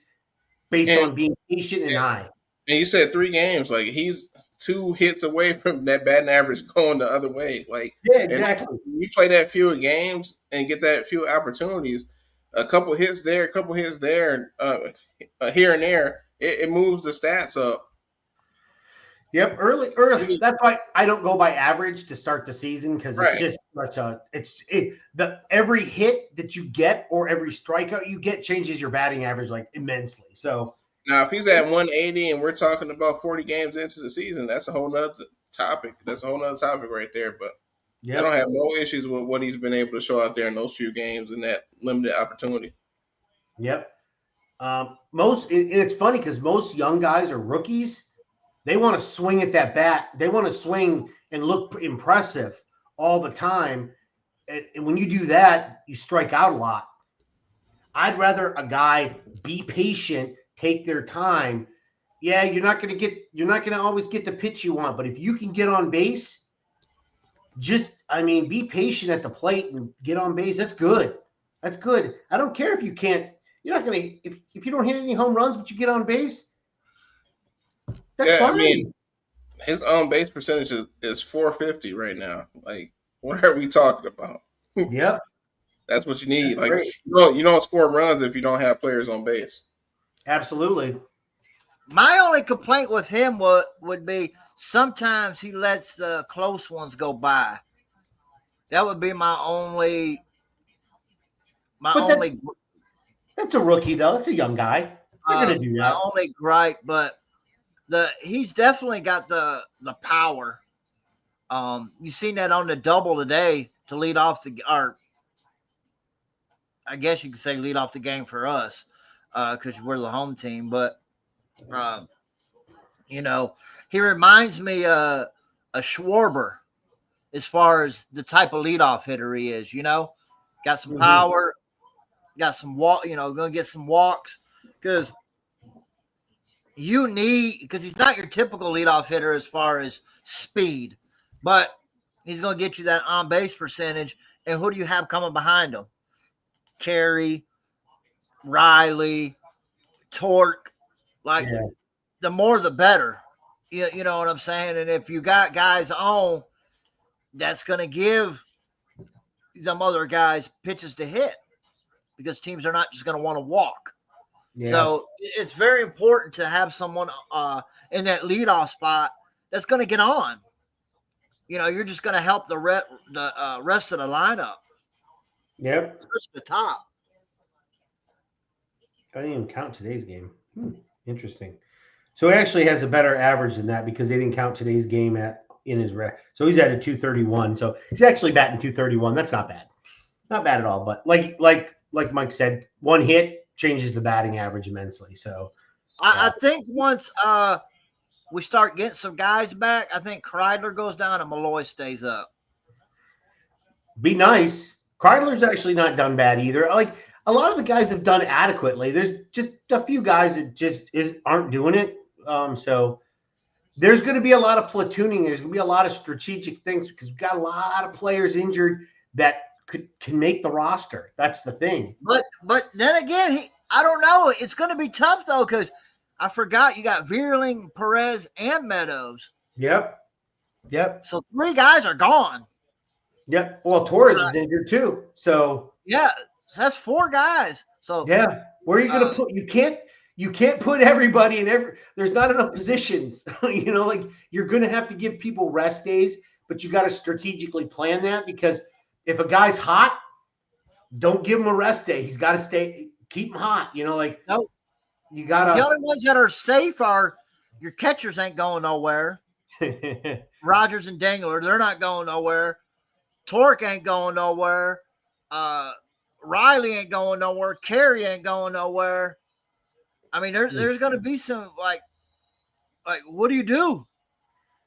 based on being patient and high. And you said 3 games, he's 2 hits away from that batting average going the other way. Yeah, exactly. You play that few games and get that few opportunities. a couple hits there, here and there, it moves the stats up. Yep, early. That's why I don't go by average to start the season because it's Right. just such a. Every hit that you get or every strikeout you get changes your batting average like immensely. So now, if he's at 180 and we're talking about 40 games into the season, that's a whole nother topic. That's a whole nother topic right there. But I don't have no issues with what he's been able to show out there in those few games and that limited opportunity. Yep. It's funny because most young guys are rookies. They want to swing at that bat. They want to swing and look impressive all the time. And when you do that, you strike out a lot. I'd rather a guy be patient, take their time. Yeah, you're not going to always get the pitch you want, but if you can get on base, be patient at the plate and get on base. That's good. That's good. I don't care if you can't. You're not going to if you don't hit any home runs, but you get on base. That's fine. I mean, his on base percentage is 450 right now. Like, what are we talking about? Yep. That's what you need. That's like, you don't score runs if you don't have players on base. Absolutely. My only complaint with him would be sometimes he lets the close ones go by. That would be my only. That's a rookie though. It's a young guy. They're gonna do that. My only gripe, but he's definitely got the power. You seen that on the double today to lead off I guess you could say lead off the game for us because we're the home team. But he reminds me of Schwarber as far as the type of leadoff hitter he is. Got some power, got some walk. Going to get some walks because he's not your typical leadoff hitter as far as speed, but he's going to get you that on base percentage. And who do you have coming behind him? Carey, Riley, Torque. The more the better. You know what I'm saying? And if you got guys on, that's going to give some other guys pitches to hit because teams are not just going to want to walk. Yeah. So it's very important to have someone in that leadoff spot that's going to get on. You're just going to help the rest of the lineup. Yep. Especially the top. I didn't even count today's game. Interesting. So he actually has a better average than that because they didn't count today's game in his rec. So he's at a 231. So he's actually batting 231. That's not bad. Not bad at all. But like Mike said, one hit changes the batting average immensely. So I think once we start getting some guys back, I think Kreidler goes down and Malloy stays up. Be nice. Kreidler's actually not done bad either. Like a lot of the guys have done adequately. There's just a few guys that just aren't doing it. So there's going to be a lot of platooning. There's going to be a lot of strategic things because we've got a lot of players injured that can make the roster. That's the thing. But then again, I don't know. It's going to be tough though because I forgot you got Vierling, Perez, and Meadows. Yep. So 3 guys are gone. Yep. Well, Torres is injured too. So yeah, so that's 4 guys. So yeah, where are you going to put? You can't put everybody in there's not enough positions. Like you're going to have to give people rest days, but you got to strategically plan that because if a guy's hot, don't give him a rest day. He's got to keep him hot. Nope. You got to. The only ones that are safe are your catchers ain't going nowhere. Rogers and Dangler, they're not going nowhere. Torque ain't going nowhere. Riley ain't going nowhere. Carey ain't going nowhere. I mean, there's going to be some like what do you do?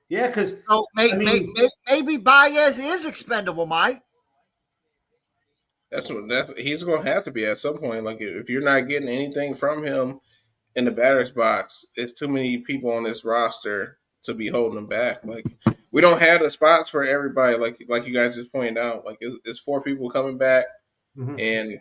Yeah, because maybe Baez is expendable, Mike. That's he's going to have to be at some point. Like if you're not getting anything from him in the batter's box, it's too many people on this roster to be holding him back. Like we don't have the spots for everybody. Like you guys just pointed out. Like it's 4 people coming back, and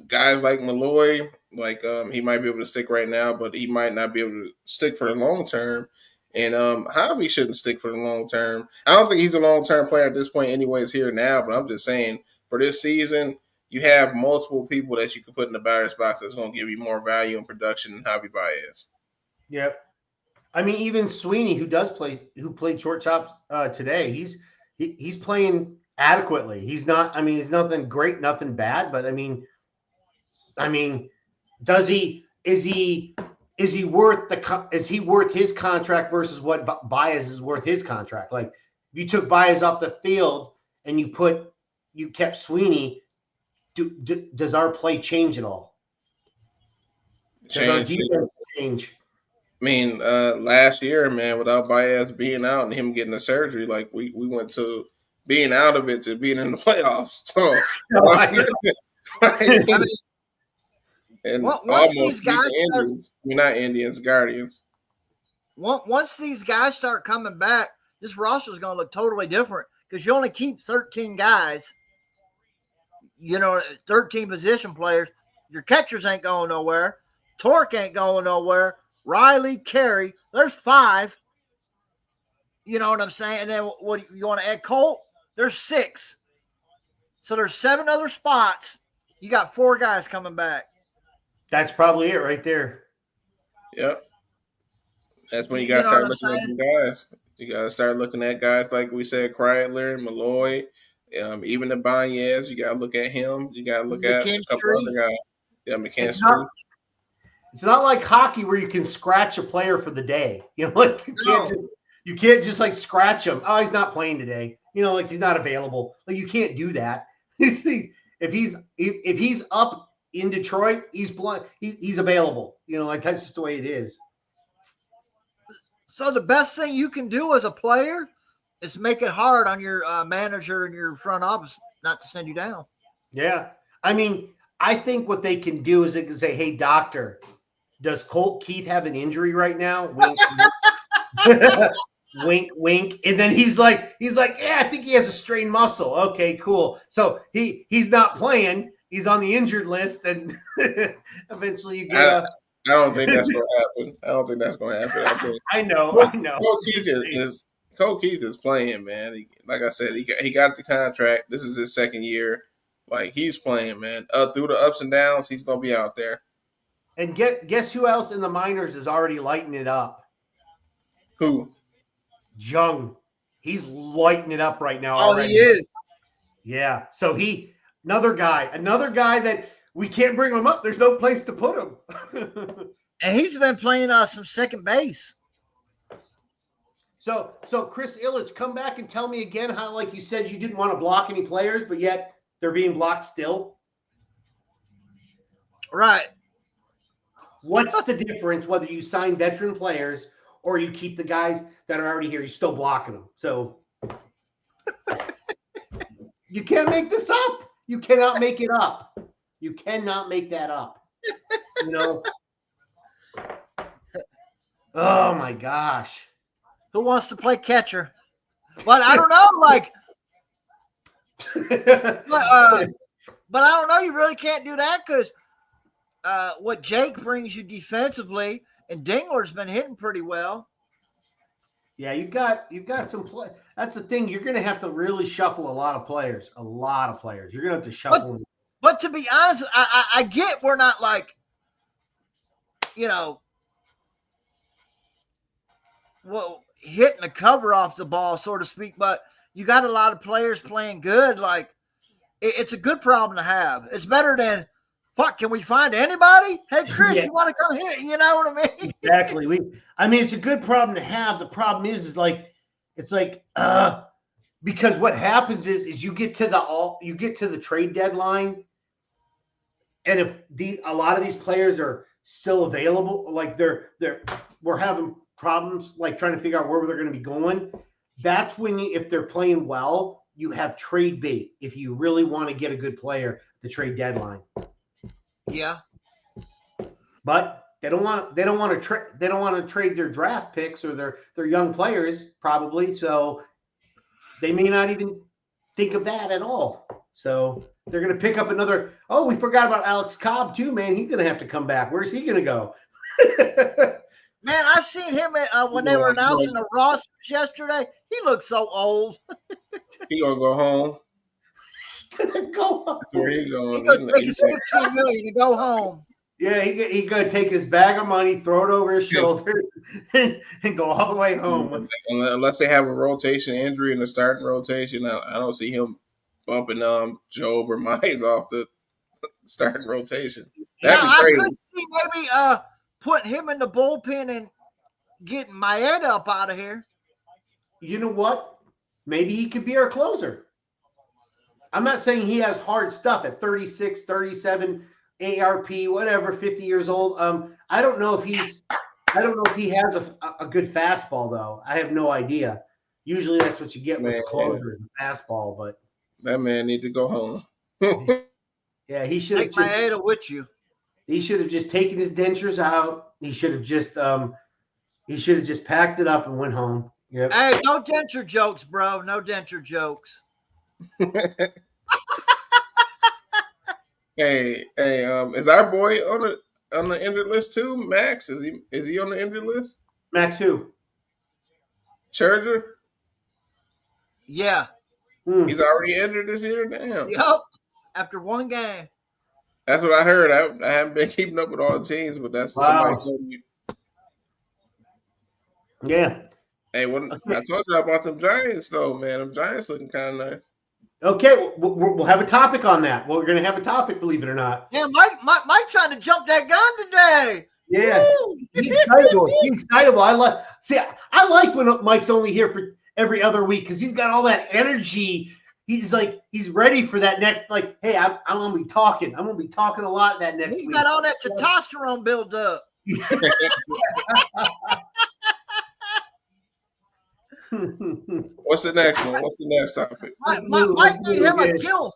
guys like Malloy, he might be able to stick right now, but he might not be able to stick for the long term. And Javi shouldn't stick for the long term. I don't think he's a long term player at this point, anyways. Here now, but I'm just saying for this season, you have multiple people that you can put in the batter's box that's going to give you more value and production than Javi Baez. Yep. I mean, even Sweeney, who played shortstop today, he's playing adequately. He's not. I mean, he's nothing great, nothing bad. But I mean, is he worth his contract versus what Baez is worth his contract? Like, if you took Baez off the field and you kept Sweeney, does our play change at all? Does our defense change? I mean, last year, man, without Baez being out and him getting the surgery, like we went to being out of it to being in the playoffs. So, and once these guys Indians, we're not Indians, Guardians. Once these guys start coming back, this roster is going to look totally different because you only keep 13 guys. 13 position players. Your catchers ain't going nowhere. Torque ain't going nowhere. Riley, Carey, there's 5. You know what I'm saying? And then what you want to add? Colt, there's 6. So there's 7 other spots. You got 4 guys coming back. That's probably it right there. Yep. That's when you got to start looking at some guys. You got to start looking at guys like we said, Kreidler, Malloy, even the Banez. You got to look at him. You got to look at a couple other guys. Yeah, McKinstry. It's not like hockey where you can scratch a player for the day. Like you can't just like scratch him. Oh, he's not playing today. Like he's not available. Like you can't do that. If he's up in Detroit, he's available. Like that's just the way it is. So the best thing you can do as a player is make it hard on your manager and your front office not to send you down. Yeah. I mean, I think what they can do is they can say, hey, doctor, does Colt Keith have an injury right now? Wink, wink, wink. And then he's like, yeah, I think he has a strained muscle. Okay, cool. So he's not playing. He's on the injured list. And eventually you get I don't think that's going to happen. I know. Colt Keith is playing, man. Like I said, he got the contract. This is his second year. Like, he's playing, man. Through the ups and downs, he's going to be out there. And guess who else in the minors is already lighting it up? Who? Jung. He's lighting it up right now. Oh, already. He is. Yeah. So another guy that we can't bring him up. There's no place to put him. And he's been playing some second base. So Chris Ilitch, come back and tell me again how, like you said, you didn't want to block any players, but yet they're being blocked still. Right. What's the difference whether you sign veteran players or you keep the guys that are already here? You're still blocking them. So you can't make this up. You cannot make it up. You cannot make that up. Oh my gosh. Who wants to play catcher? But I don't know, like but I don't know, you really can't do that because what Jake brings you defensively, and Dingler's been hitting pretty well. Yeah, you've got some play. That's the thing. You're going to have to really shuffle a lot of players. You're going to have to shuffle them. But to be honest, I get we're not like, hitting the cover off the ball, so to speak, but you got a lot of players playing good. Like, it's a good problem to have. It's better than, fuck, can we find anybody? Hey, Chris, You want to come hit? You know what I mean? Exactly. It's a good problem to have. The problem is because what happens is you get to the trade deadline, and if a lot of these players are still available, like we're having problems like trying to figure out where they're going to be going. That's when if they're playing well, you have trade bait if you really want to get a good player at the trade deadline. Yeah. But they don't want to trade their draft picks or their young players probably, so they may not even think of that at all. So they're going to pick up another. Oh, we forgot about Alex Cobb too, man. He's going to have to come back. Where's he going to go? Man, I seen him when they were announcing the rosters yesterday. He looks so old. He gonna go home. gonna go home. Where he He's going? gonna take his $15 million and go home. Yeah, he gonna take his bag of money, throw it over his shoulder, and go all the way home. With Unless they have a rotation injury in the starting rotation, I don't see him bumping Job or Mize off the starting rotation. That'd Now, be I crazy. could see maybe putting him in the bullpen and getting Maeda up out of here. you know what? Maybe he could be our closer. I'm not saying he has hard stuff at 36, 37, ARP, whatever, 50 years old. I don't know if he has a good fastball though. I have no idea. Usually that's what you get with closer, fastball, but that man need to go home. yeah, he should have Take Maeda with you. He should have just taken his dentures out. He should have just packed it up and went home. Yep. Hey, no denture jokes, bro. No denture jokes. Hey, is our boy on the injured list too? Max, is he on the injured list? Max who? Scherzer? Yeah. He's already injured this year? Damn. Yep. After one game. That's what I heard. I haven't been keeping up with all the teams, but that's somebody told me. Yeah. Hey, I told you about them Giants, though, man. Them Giants looking kind of nice. Okay, we'll have a topic on that. We're going to have a topic, believe it or not. Yeah, Mike trying to jump that gun today. Yeah, he's excitable. He's excitable. I like when Mike's only here for every other week because he's got all that energy. He's ready for that next. Like, hey, I'm going to be talking. I'm going to be talking a lot that next week. He's got all that testosterone built up. What's the next one? What's the next topic? Mike need him a kill.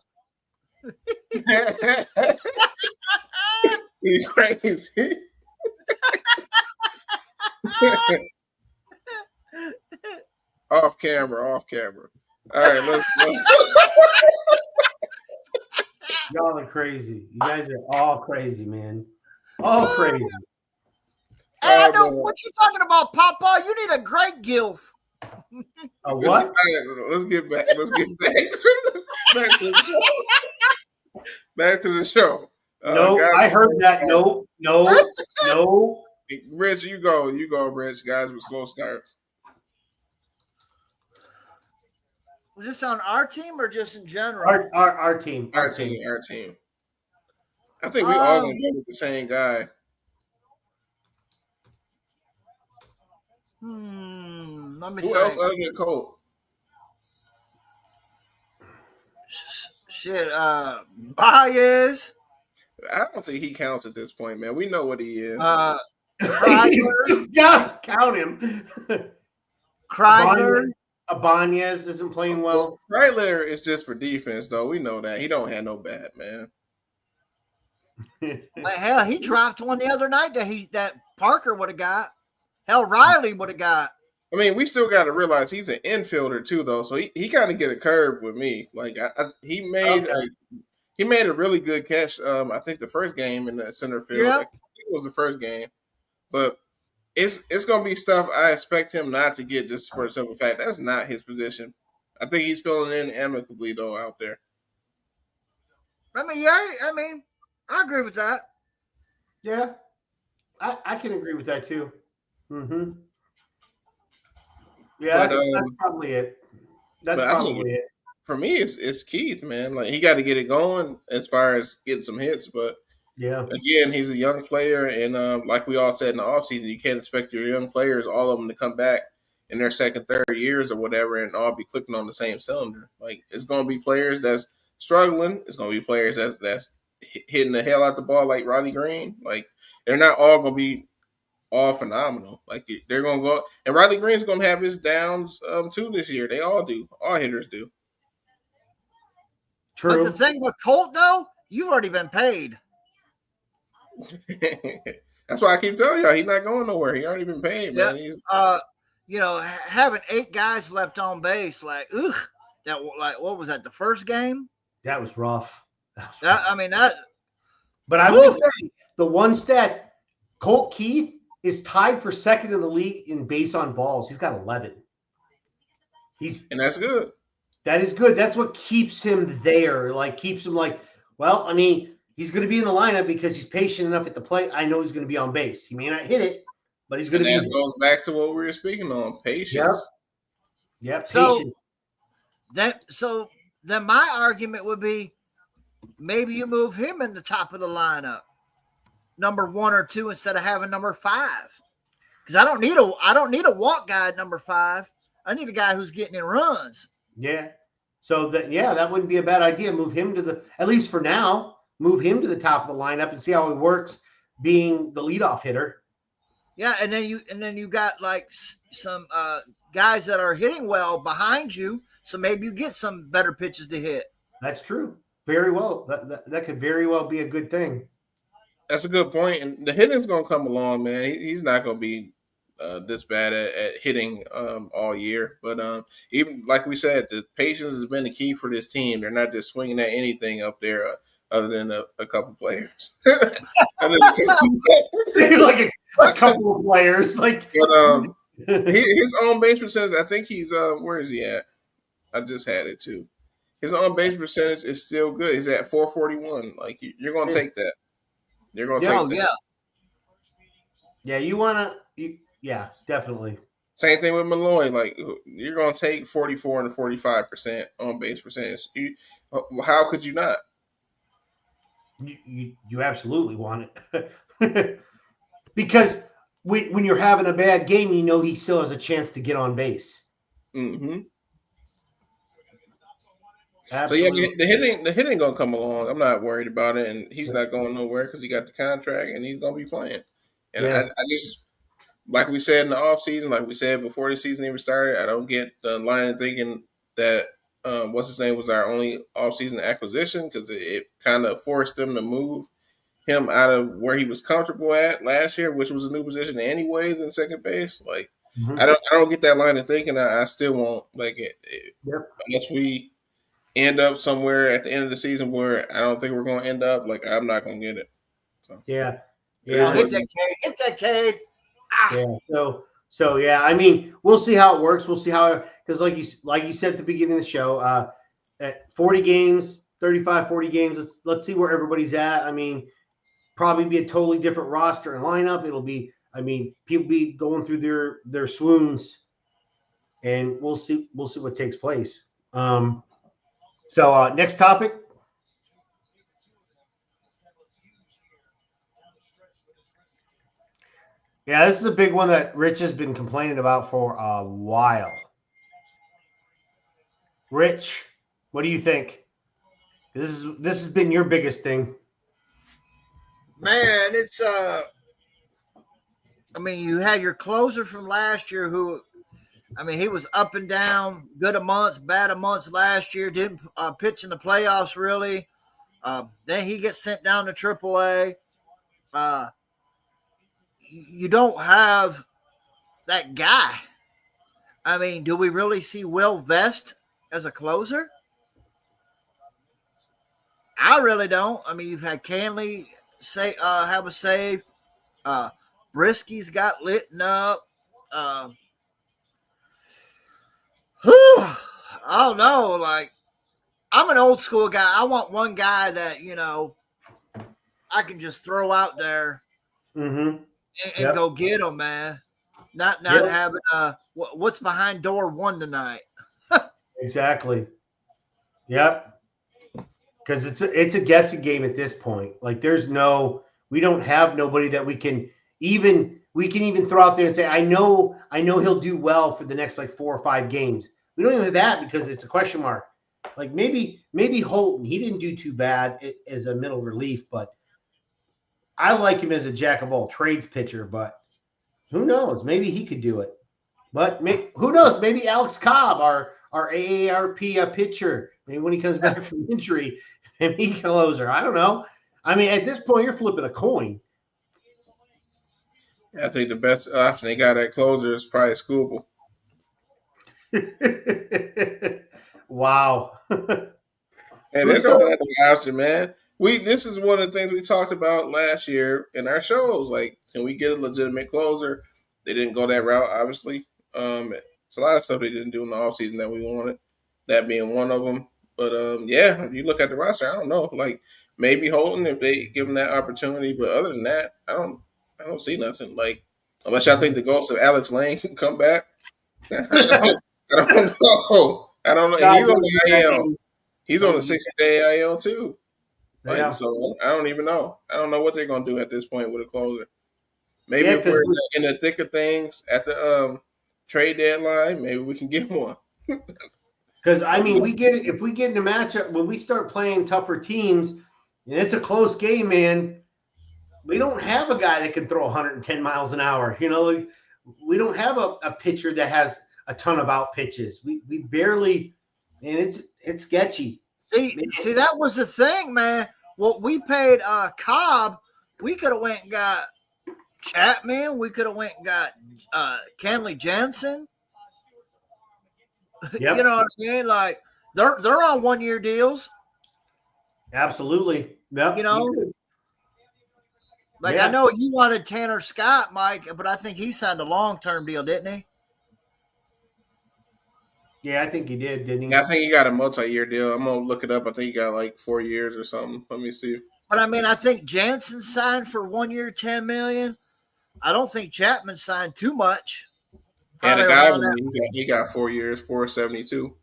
He's crazy. Off camera. All right, let's Y'all are crazy. You guys are all crazy, man. All crazy. Hey, I know what you're talking about, Papa. You need a great gilf. A what? Let's get back. Back to the show. Back to the show. No, guys, I heard that. No. Rich, you go, Rich. Guys with slow starts. Was this on our team or just in general? Our team. Our team. I think we all gonna go with the same guy. Let me Who else other than Colt? Shit, Baez. I don't think he counts at this point, man. We know what he is. Kreidler. Yeah, count him. Kreidler. Ibanez isn't playing well. Kreidler is just for defense, though. We know that. He don't have no bat, man. Hell, he dropped one the other night that Parker would have got. Hell, Riley would have got. I mean, we still got to realize he's an infielder too, though. So he kind of get a curve with me. Like he made a really good catch. I think the first game in the center field. Yeah. I think it was the first game, but it's gonna be stuff I expect him not to get just for the simple fact that's not his position. I think he's filling in amicably though out there. I mean, I agree with that. Yeah, I can agree with that too. Mm-hmm. Yeah, that's probably it. That's probably it. For me, it's Keith, man. Like he got to get it going as far as getting some hits, but yeah, again, he's a young player, and like we all said in the offseason, you can't expect your young players, all of them, to come back in their second, third years or whatever, and all be clicking on the same cylinder. Like it's going to be players that's struggling. It's going to be players that's hitting the hell out the ball like Riley Green. Like they're not all going to be all phenomenal. Like they're going to go, and Riley Green's going to have his downs too this year. They all do. All hitters do. True. But the thing with Colt, though, you've already been paid. That's why I keep telling y'all he's not going nowhere. He already been paid, man. He's having 8 guys left on base, like what was that? The first game? That was rough. But I will say the one stat, Colt Keith is tied for second in the league in base on balls. He's got 11. And that's good. That is good. That's what keeps him there. Like keeps him like, well, I mean, he's going to be in the lineup because he's patient enough at the plate. I know he's going to be on base. He may not hit it, but he's going And to be that there. goes back to what we were speaking on, patience. Yep. So Patient. then my argument would be maybe you move him in the top of the lineup, number 1 or 2 instead of having number 5. Because I don't need a walk guy at number 5. I need a guy who's getting in runs. Yeah. So that wouldn't be a bad idea. Move him to at least for now, move him to the top of the lineup and see how he works being the leadoff hitter. Yeah, and then you got like some guys that are hitting well behind you, so maybe you get some better pitches to hit. That's true. Very well. That could very well be a good thing. That's a good point. And the hitting's going to come along, man. He's not going to be this bad at hitting all year. But even like we said, the patience has been the key for this team. They're not just swinging at anything up there other than a couple players. Like a couple of players. Like, but his on base percentage, I think he's where is he at? I just had it too. His on base percentage is still good. He's at 441. Like you're going to take that. You're going to take that. Yeah, you want to. Yeah, definitely. Same thing with Malloy. Like you're going to take 44 and 45% on base percentage. How could you not? You absolutely want it because when you're having a bad game, you know he still has a chance to get on base. Mm-hmm. Absolutely. So yeah, the hitting gonna come along. I'm not worried about it, and he's not going nowhere because he got the contract and he's gonna be playing. And I just like we said in the offseason, like we said before the season even started, I don't get the line of thinking that what's his name was our only offseason acquisition because it kind of forced them to move him out of where he was comfortable at last year, which was a new position anyways in second base. Like I don't get that line of thinking. I still won't like it unless we end up somewhere at the end of the season where I don't think we're going to end up. Like I'm not going to get it. So. Yeah. Hit that Cade. Ah. Yeah. So yeah. I mean, we'll see how it works. We'll see how because like you said at the beginning of the show, at 40 games, 35, 40 games. Let's see where everybody's at. I mean, probably be a totally different roster and lineup. It'll be. I mean, people be going through their swoons, and we'll see what takes place. So next topic. Yeah, this is a big one that Rich has been complaining about for a while. Rich, what do you think? This has been your biggest thing. Man, it's I mean, you had your closer from last year who he was up and down, good a month, bad a month last year, didn't pitch in the playoffs really. Then he gets sent down to AAA. You don't have that guy. I mean, do we really see Will Vest as a closer? I really don't. I mean, you've had Canley have a save. Brisky's got lit up. I don't know. Like, I'm an old school guy. I want one guy that, I can just throw out there and go get him, man. Not having what's behind door 1 tonight. Exactly. Yep. Because it's a guessing game at this point. Like we don't have nobody that we can even throw out there and say, I know he'll do well for the next like 4 or 5 games. We don't even have that because it's a question mark. Like maybe Holton, he didn't do too bad as a middle relief, but I like him as a jack of all trades pitcher, but who knows? Maybe he could do it. But who knows? Maybe Alex Cobb, our AARP pitcher, maybe when he comes back from injury, maybe he closer. I don't know. I mean, at this point, you're flipping a coin. I think the best option they got at closer is probably Scooble. Wow. And they're going to have the option, man. This is one of the things we talked about last year in our shows. Like, can we get a legitimate closer? They didn't go that route, obviously. It's a lot of stuff they didn't do in the offseason that we wanted. that being one of them. But yeah, if you look at the roster, I don't know. Like maybe Holton if they give him that opportunity, but other than that, I don't see nothing. Like unless y'all think the ghost of Alex Lane can come back, I don't know. I don't know. And he's on the IL. He's on the 60-day IL too. Like Yeah. so, I don't even know. I don't know what they're gonna do at this point with a closer. Maybe Yeah, if we're in the thick of things at the trade deadline, maybe we can get one. Because I mean, if we get in a matchup when we start playing tougher teams, and it's a close game, man. We don't have a guy that can throw 110 miles an hour. You know, like, we don't have a pitcher that has a ton of out pitches. We barely, and it's sketchy. See, that was the thing, man. What we paid Cobb, we could have went and got Chapman. We could have went and got Kenley Jansen. Yep. You know what I mean? Like they're on 1-year deals. Absolutely. Yep. You know, like Yeah. I know you wanted Tanner Scott, Mike, but I think he signed a long-term deal, didn't he? Yeah, I think he did, didn't he? Yeah, I think he got a multi-year deal. I'm gonna look it up. I think he got like 4 years or something. Let me see. But I mean, I think Jansen signed for 1 year, $10 million. I don't think Chapman signed too much. And the Probably guy around that. he got 4 years, 472.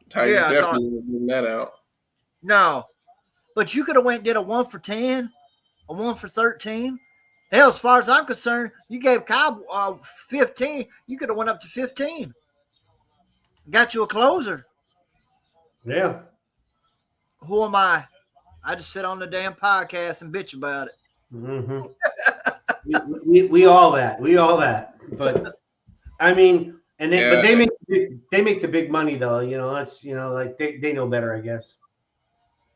Tigers Yeah, I definitely giving that out. No, but you could have went and did a 1 for 10, a 1 for 13. Hell, as far as I'm concerned, you gave Cobb 15. You could have went up to 15. Got you a closer. Yeah. Who am I? I just sit on the damn podcast and bitch about it. Mm-hmm. we all that. We all that. But I mean, and then but they make the big money though. You know, that's like they know better, I guess.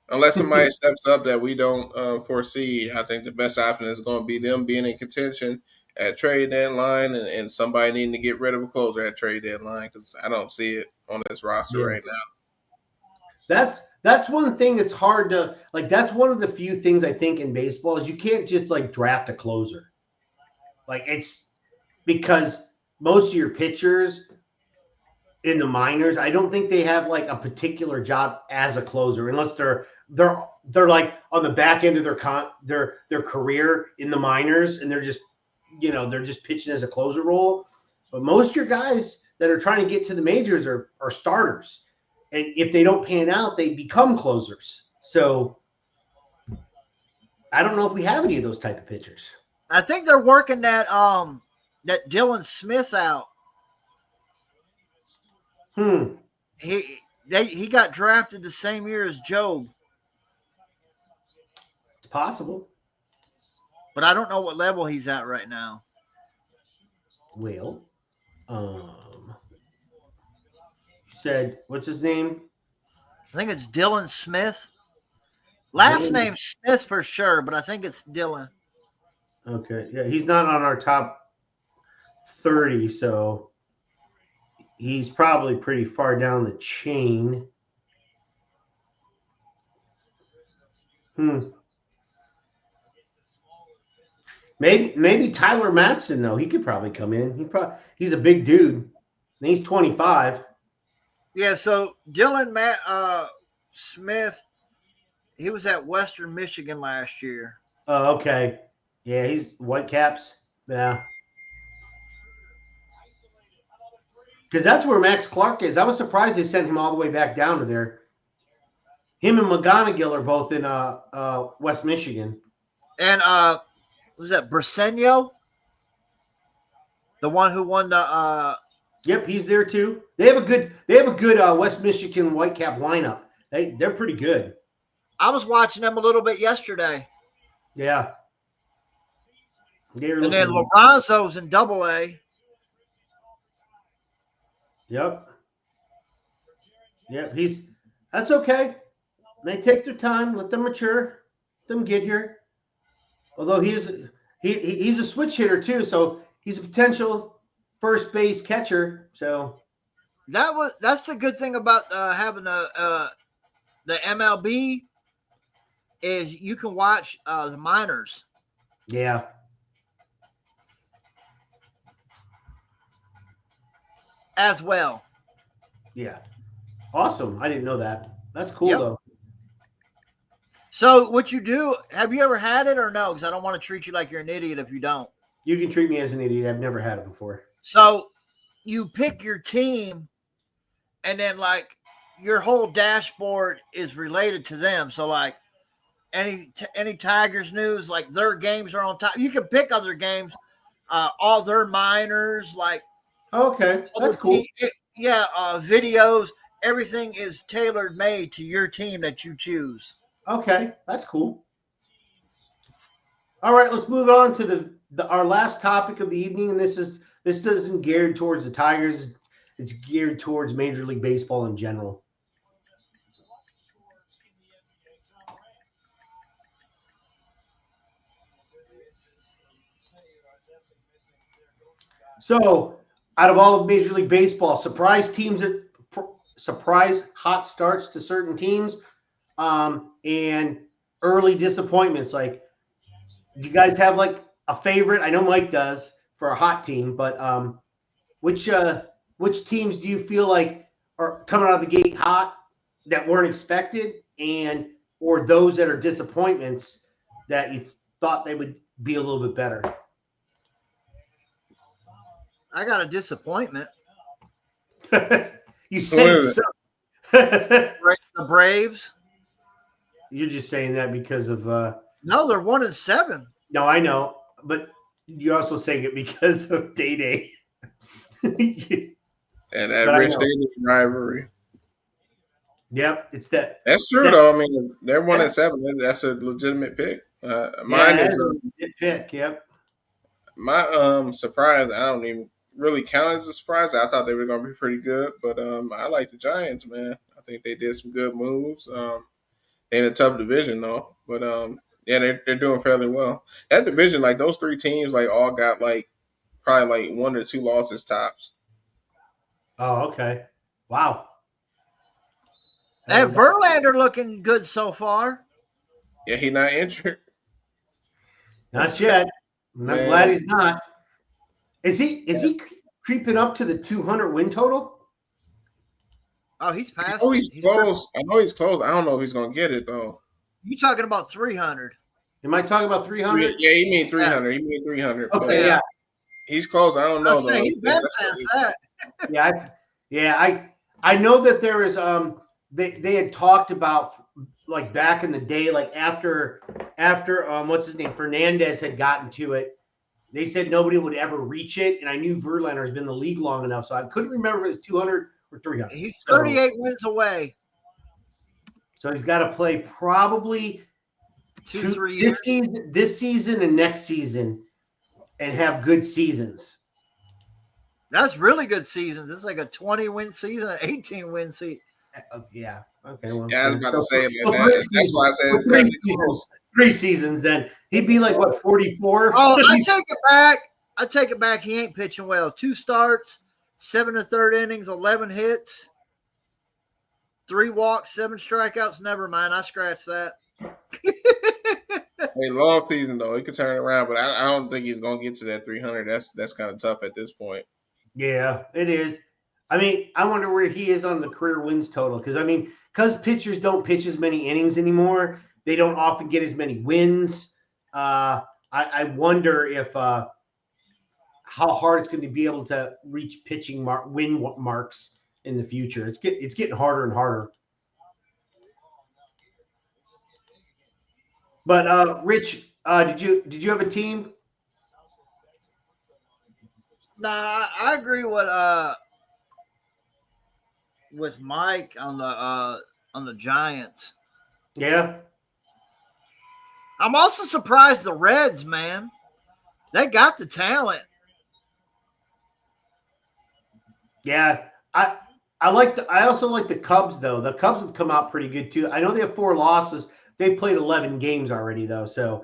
Unless somebody steps up that we don't foresee, I think the best option is going to be them being in contention at trade deadline and somebody needing to get rid of a closer at trade deadline because I don't see it on this roster right now. That's one thing that's hard to like. That's one of the few things I think in baseball is you can't just like draft a closer. Like it's because most of your pitchers in the minors, I don't think they have like a particular job as a closer unless they're like on the back end of their career in the minors and they're just pitching as a closer role. But most of your guys that are trying to get to the majors are starters. And if they don't pan out, they become closers. So I don't know if we have any of those type of pitchers. I think they're working that Dylan Smith out. He got drafted the same year as Job. It's possible. But I don't know what level he's at right now. Well, said, what's his name? I think it's Dylan Smith. Last name Smith for sure, but I think it's Dylan. Okay. Yeah, he's not on our top 30, so he's probably pretty far down the chain. Maybe Tyler Matson, though. He could probably come in. He's a big dude. And he's 25. Yeah, so Dylan Smith, he was at Western Michigan last year. Oh, okay. Yeah, he's Whitecaps. Yeah. Because that's where Max Clark is. I was surprised they sent him all the way back down to there. Him and McGonigal are both in West Michigan. And was that Briseño? The one who won the Yep, he's there too. They have a good West Michigan Whitecap lineup. They're pretty good. I was watching them a little bit yesterday. Yeah. And then Lorenzo's in Double-A. Yep. That's okay. They take their time, let them mature, let them get here. Although he's a switch hitter too, so he's a potential first base catcher. So that's the good thing about having the MLB is you can watch the minors. Yeah. As well. Yeah. Awesome. I didn't know that. That's cool, Yep. though. So what you do, have you ever had it or no? Because I don't want to treat you like you're an idiot if you don't. You can treat me as an idiot. I've never had it before. So you pick your team, and then like your whole dashboard is related to them. So like any Tigers news, like their games are on top. You can pick other games, all their minors, like Okay, that's cool. videos. Everything is tailor made to your team that you choose. Okay, that's cool. All right, let's move on to our last topic of the evening, and this isn't geared towards the Tigers. It's geared towards Major League Baseball in general. So, out of all of Major League Baseball, surprise hot starts to certain teams, and early disappointments. Like, do you guys have like a favorite? I know Mike does for a hot team, but which teams do you feel like are coming out of the gate hot that weren't expected, or those that are disappointments that you thought they would be a little bit better? I got a disappointment. You say so. The Braves. You're just saying that because of no, they're 1-7. No, I know, but you're also saying it because of Day. And that Rich Daly rivalry. Yep, it's that. That's true, though. I mean, they're 1-7. That's a legitimate pick. Mine is a legit pick. Yep. My surprise, I don't even really count as a surprise. I thought they were going to be pretty good, but I like the Giants, man. I think they did some good moves. In a tough division, though, but yeah, they're doing fairly well. That division, like those three teams, like all got like probably like 1 or 2 losses tops. Oh, okay. Wow. And Verlander looking good so far. Yeah, he's not injured. Not yet. I'm glad he's not. Is he creeping up to the 200 win total? Oh, he's past. He's close. I know he's close. I don't know if he's gonna get it though. You talking about 300? Am I talking about 300? Yeah, you mean 300. You mean 300. Okay, yeah. He's close. I don't know though. He's been past that. I know that there is they had talked about like back in the day, like after what's his name, Fernandez had gotten to it. They said nobody would ever reach it, and I knew Verlander has been in the league long enough, so I couldn't remember if it was 200 or 300. He's 38 wins away. So he's got to play probably 2-3 years. This season and next season, and have good seasons. That's really good seasons. It's like a 20-win season, an 18-win season. Yeah. Okay. Well, yeah, I was about to say that. That's why I said it's kind of close. 3 seasons, then he'd be like what, 44? Oh, I take it back. I take it back. He ain't pitching well. 2 starts, 7 1/3 innings, 11 hits, 3 walks, 7 strikeouts. Never mind. I scratched that. A long season though, he could turn it around, but I don't think he's gonna get to that 300. That's kind of tough at this point. Yeah, it is. I mean, I wonder where he is on the career wins total because pitchers don't pitch as many innings anymore. They don't often get as many wins. I wonder if how hard it's going to be able to reach pitching win marks in the future. It's getting harder and harder. But Rich, did you have a team? Nah, I agree with Mike on the Giants. Yeah. I'm also surprised the Reds, man. They got the talent. Yeah. I also like the Cubs though. The Cubs have come out pretty good too. I know they have 4 losses. They played 11 games already though. So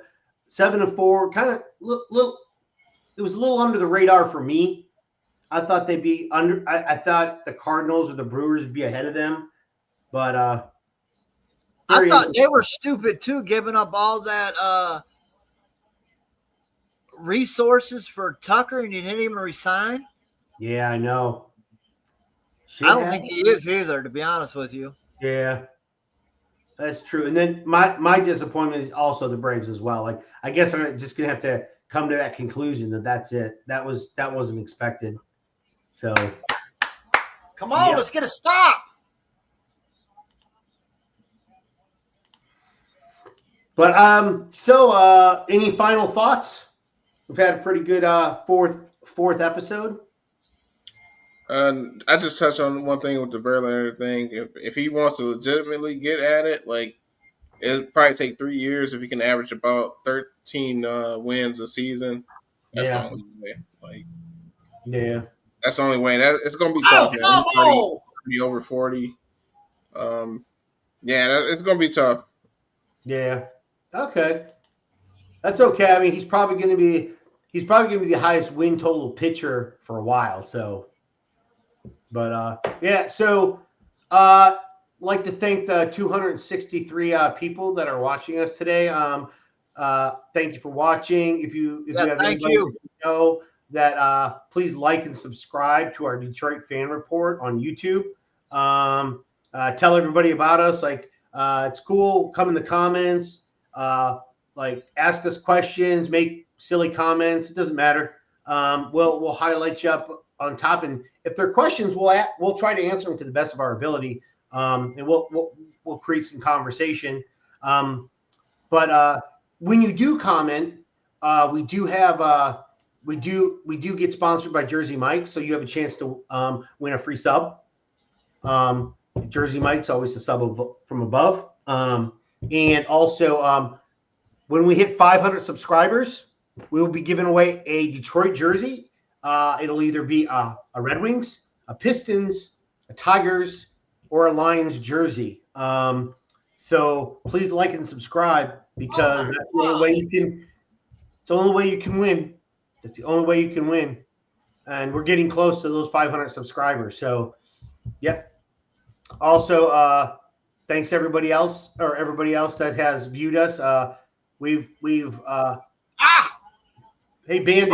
7-4, kind of little. It was a little under the radar for me. I thought they'd be under. I thought the Cardinals or the Brewers would be ahead of them, but I thought they were stupid too, giving up all that resources for Tucker, and you didn't even resign. Yeah, I know. I don't think he is either, to be honest with you. Yeah, that's true. And then my disappointment is also the Braves as well. Like, I guess I'm just gonna have to come to that conclusion that that's it. That wasn't expected. So come on, let's get a stop. But any final thoughts? We've had a pretty good fourth episode. I just touched on one thing with the Verlander thing. If he wants to legitimately get at it, like, it'll probably take 3 years if he can average about 13 wins a season. That's the only way. Like, that's the only way. It's going to be tough, man. He's over 40. It's going to be tough. Yeah. Okay. That's okay. I mean, he's probably going to be the highest win total pitcher for a while. So, but So, like to thank the 263 people that are watching us today. Thank you for watching. If you have anybody you know that, please like and subscribe to our Detroit Fan Report on YouTube. Tell everybody about us. Like, it's cool. Come in the comments. Like, ask us questions, make silly comments. It doesn't matter. We'll highlight you up on top, and if there are questions, we'll try to answer them to the best of our ability. And we'll create some conversation. But when you do comment, we do get sponsored by Jersey Mike, so you have a chance to win a free sub. Jersey Mike's always a sub from above. And also, when we hit 500 subscribers, we will be giving away a Detroit jersey. It'll either be a Red Wings, a Pistons, a Tigers, or a Lions jersey. So please like and subscribe, because that's the only way you can. It's the only way you can win. That's the only way you can win. And we're getting close to those 500 subscribers. So, yep. Also, thanks everybody else that has viewed us. Hey, Bandit,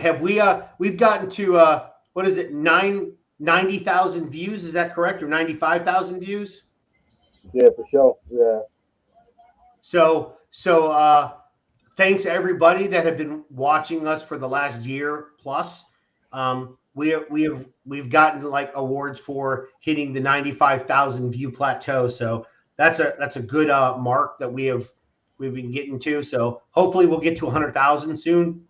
have we've gotten to what is it, 90,000 views? Is that correct, or 95,000 views? Yeah, for sure. Yeah. So thanks everybody that have been watching us for the last year plus. We've gotten like awards for hitting the 95,000 view plateau. So that's a good mark that we've been getting to. So hopefully we'll get to 100,000 soon.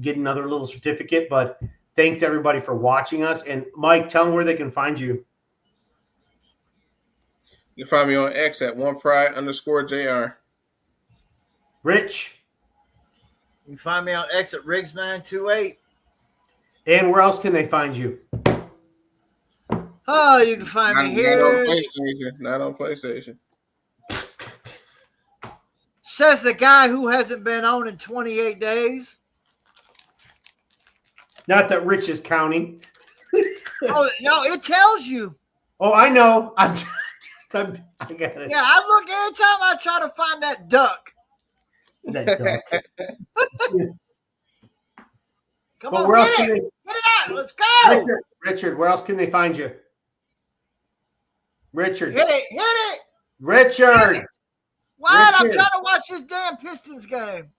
Get another little certificate. But thanks everybody for watching us. And Mike, tell them where they can find you. You can find me on X at @OnePride_JR. Rich. You can find me on X at Riggs928. And where else can they find you? Oh, you can find me here. Not on PlayStation. Says the guy who hasn't been on in 28 days. Not that Rich is counting. Oh, no, it tells you. Oh, I know. I got it. Yeah, I look every time I try to find that duck. That duck. Come on, get it out. Let's go. Richard, where else can they find you? Richard. Hit it. Richard. Hit it. What? I'm trying to watch this damn Pistons game.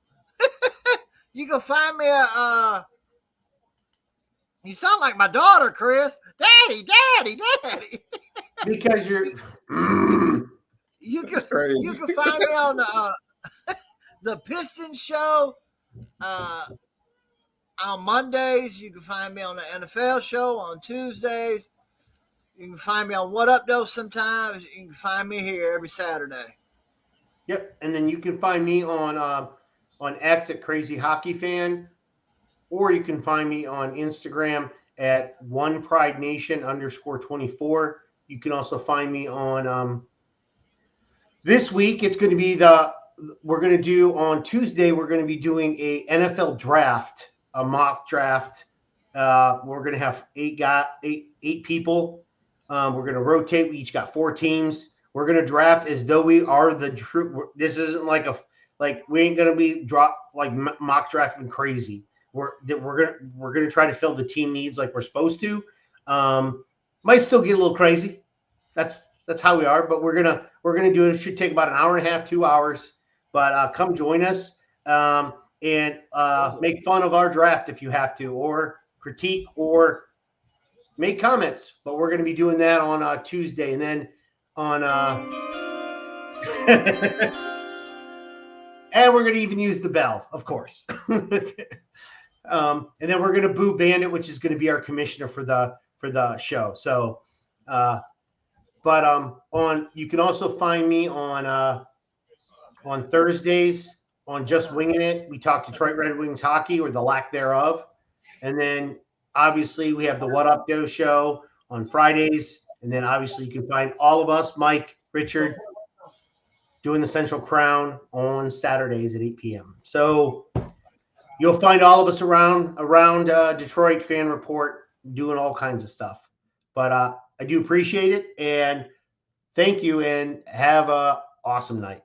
You can find me you sound like my daughter, Chris. Daddy. Because you're you can find me on the Pistons show on Mondays. You can find me on the NFL show on Tuesdays. You can find me on What Up Though sometimes. You can find me here every Saturday. Yep, and then you can find me on X at Crazy Hockey Fan, or you can find me on Instagram at OnePrideNation_24. You can also find me on this week. It's going to be we're going to do on Tuesday. We're going to be doing a NFL draft, a mock draft. We're going to have eight people. We're going to rotate. We each got 4 teams. We're going to draft as though we are the true. This isn't like we ain't going to be mock drafting crazy. We're going to try to fill the team needs like we're supposed to. Might still get a little crazy. That's how we are, but we're gonna do it. It should take about an hour and a half, 2 hours. But come join us and make fun of our draft if you have to, or critique or make comments. But we're gonna be doing that on Tuesday, and then on and we're going to even use the bell, of course. And then we're going to boo Bandit, which is going to be our commissioner for the show. So, you can also find me on Thursdays on Just Winging It. We talk Detroit Red Wings hockey or the lack thereof. And then obviously we have the What Up Go show on Fridays. And then obviously you can find all of us, Mike, Richard, doing the Central Crown on Saturdays at 8 p.m. So you'll find all of us around Detroit Fan Report doing all kinds of stuff. But I do appreciate it, and thank you, and have a awesome night.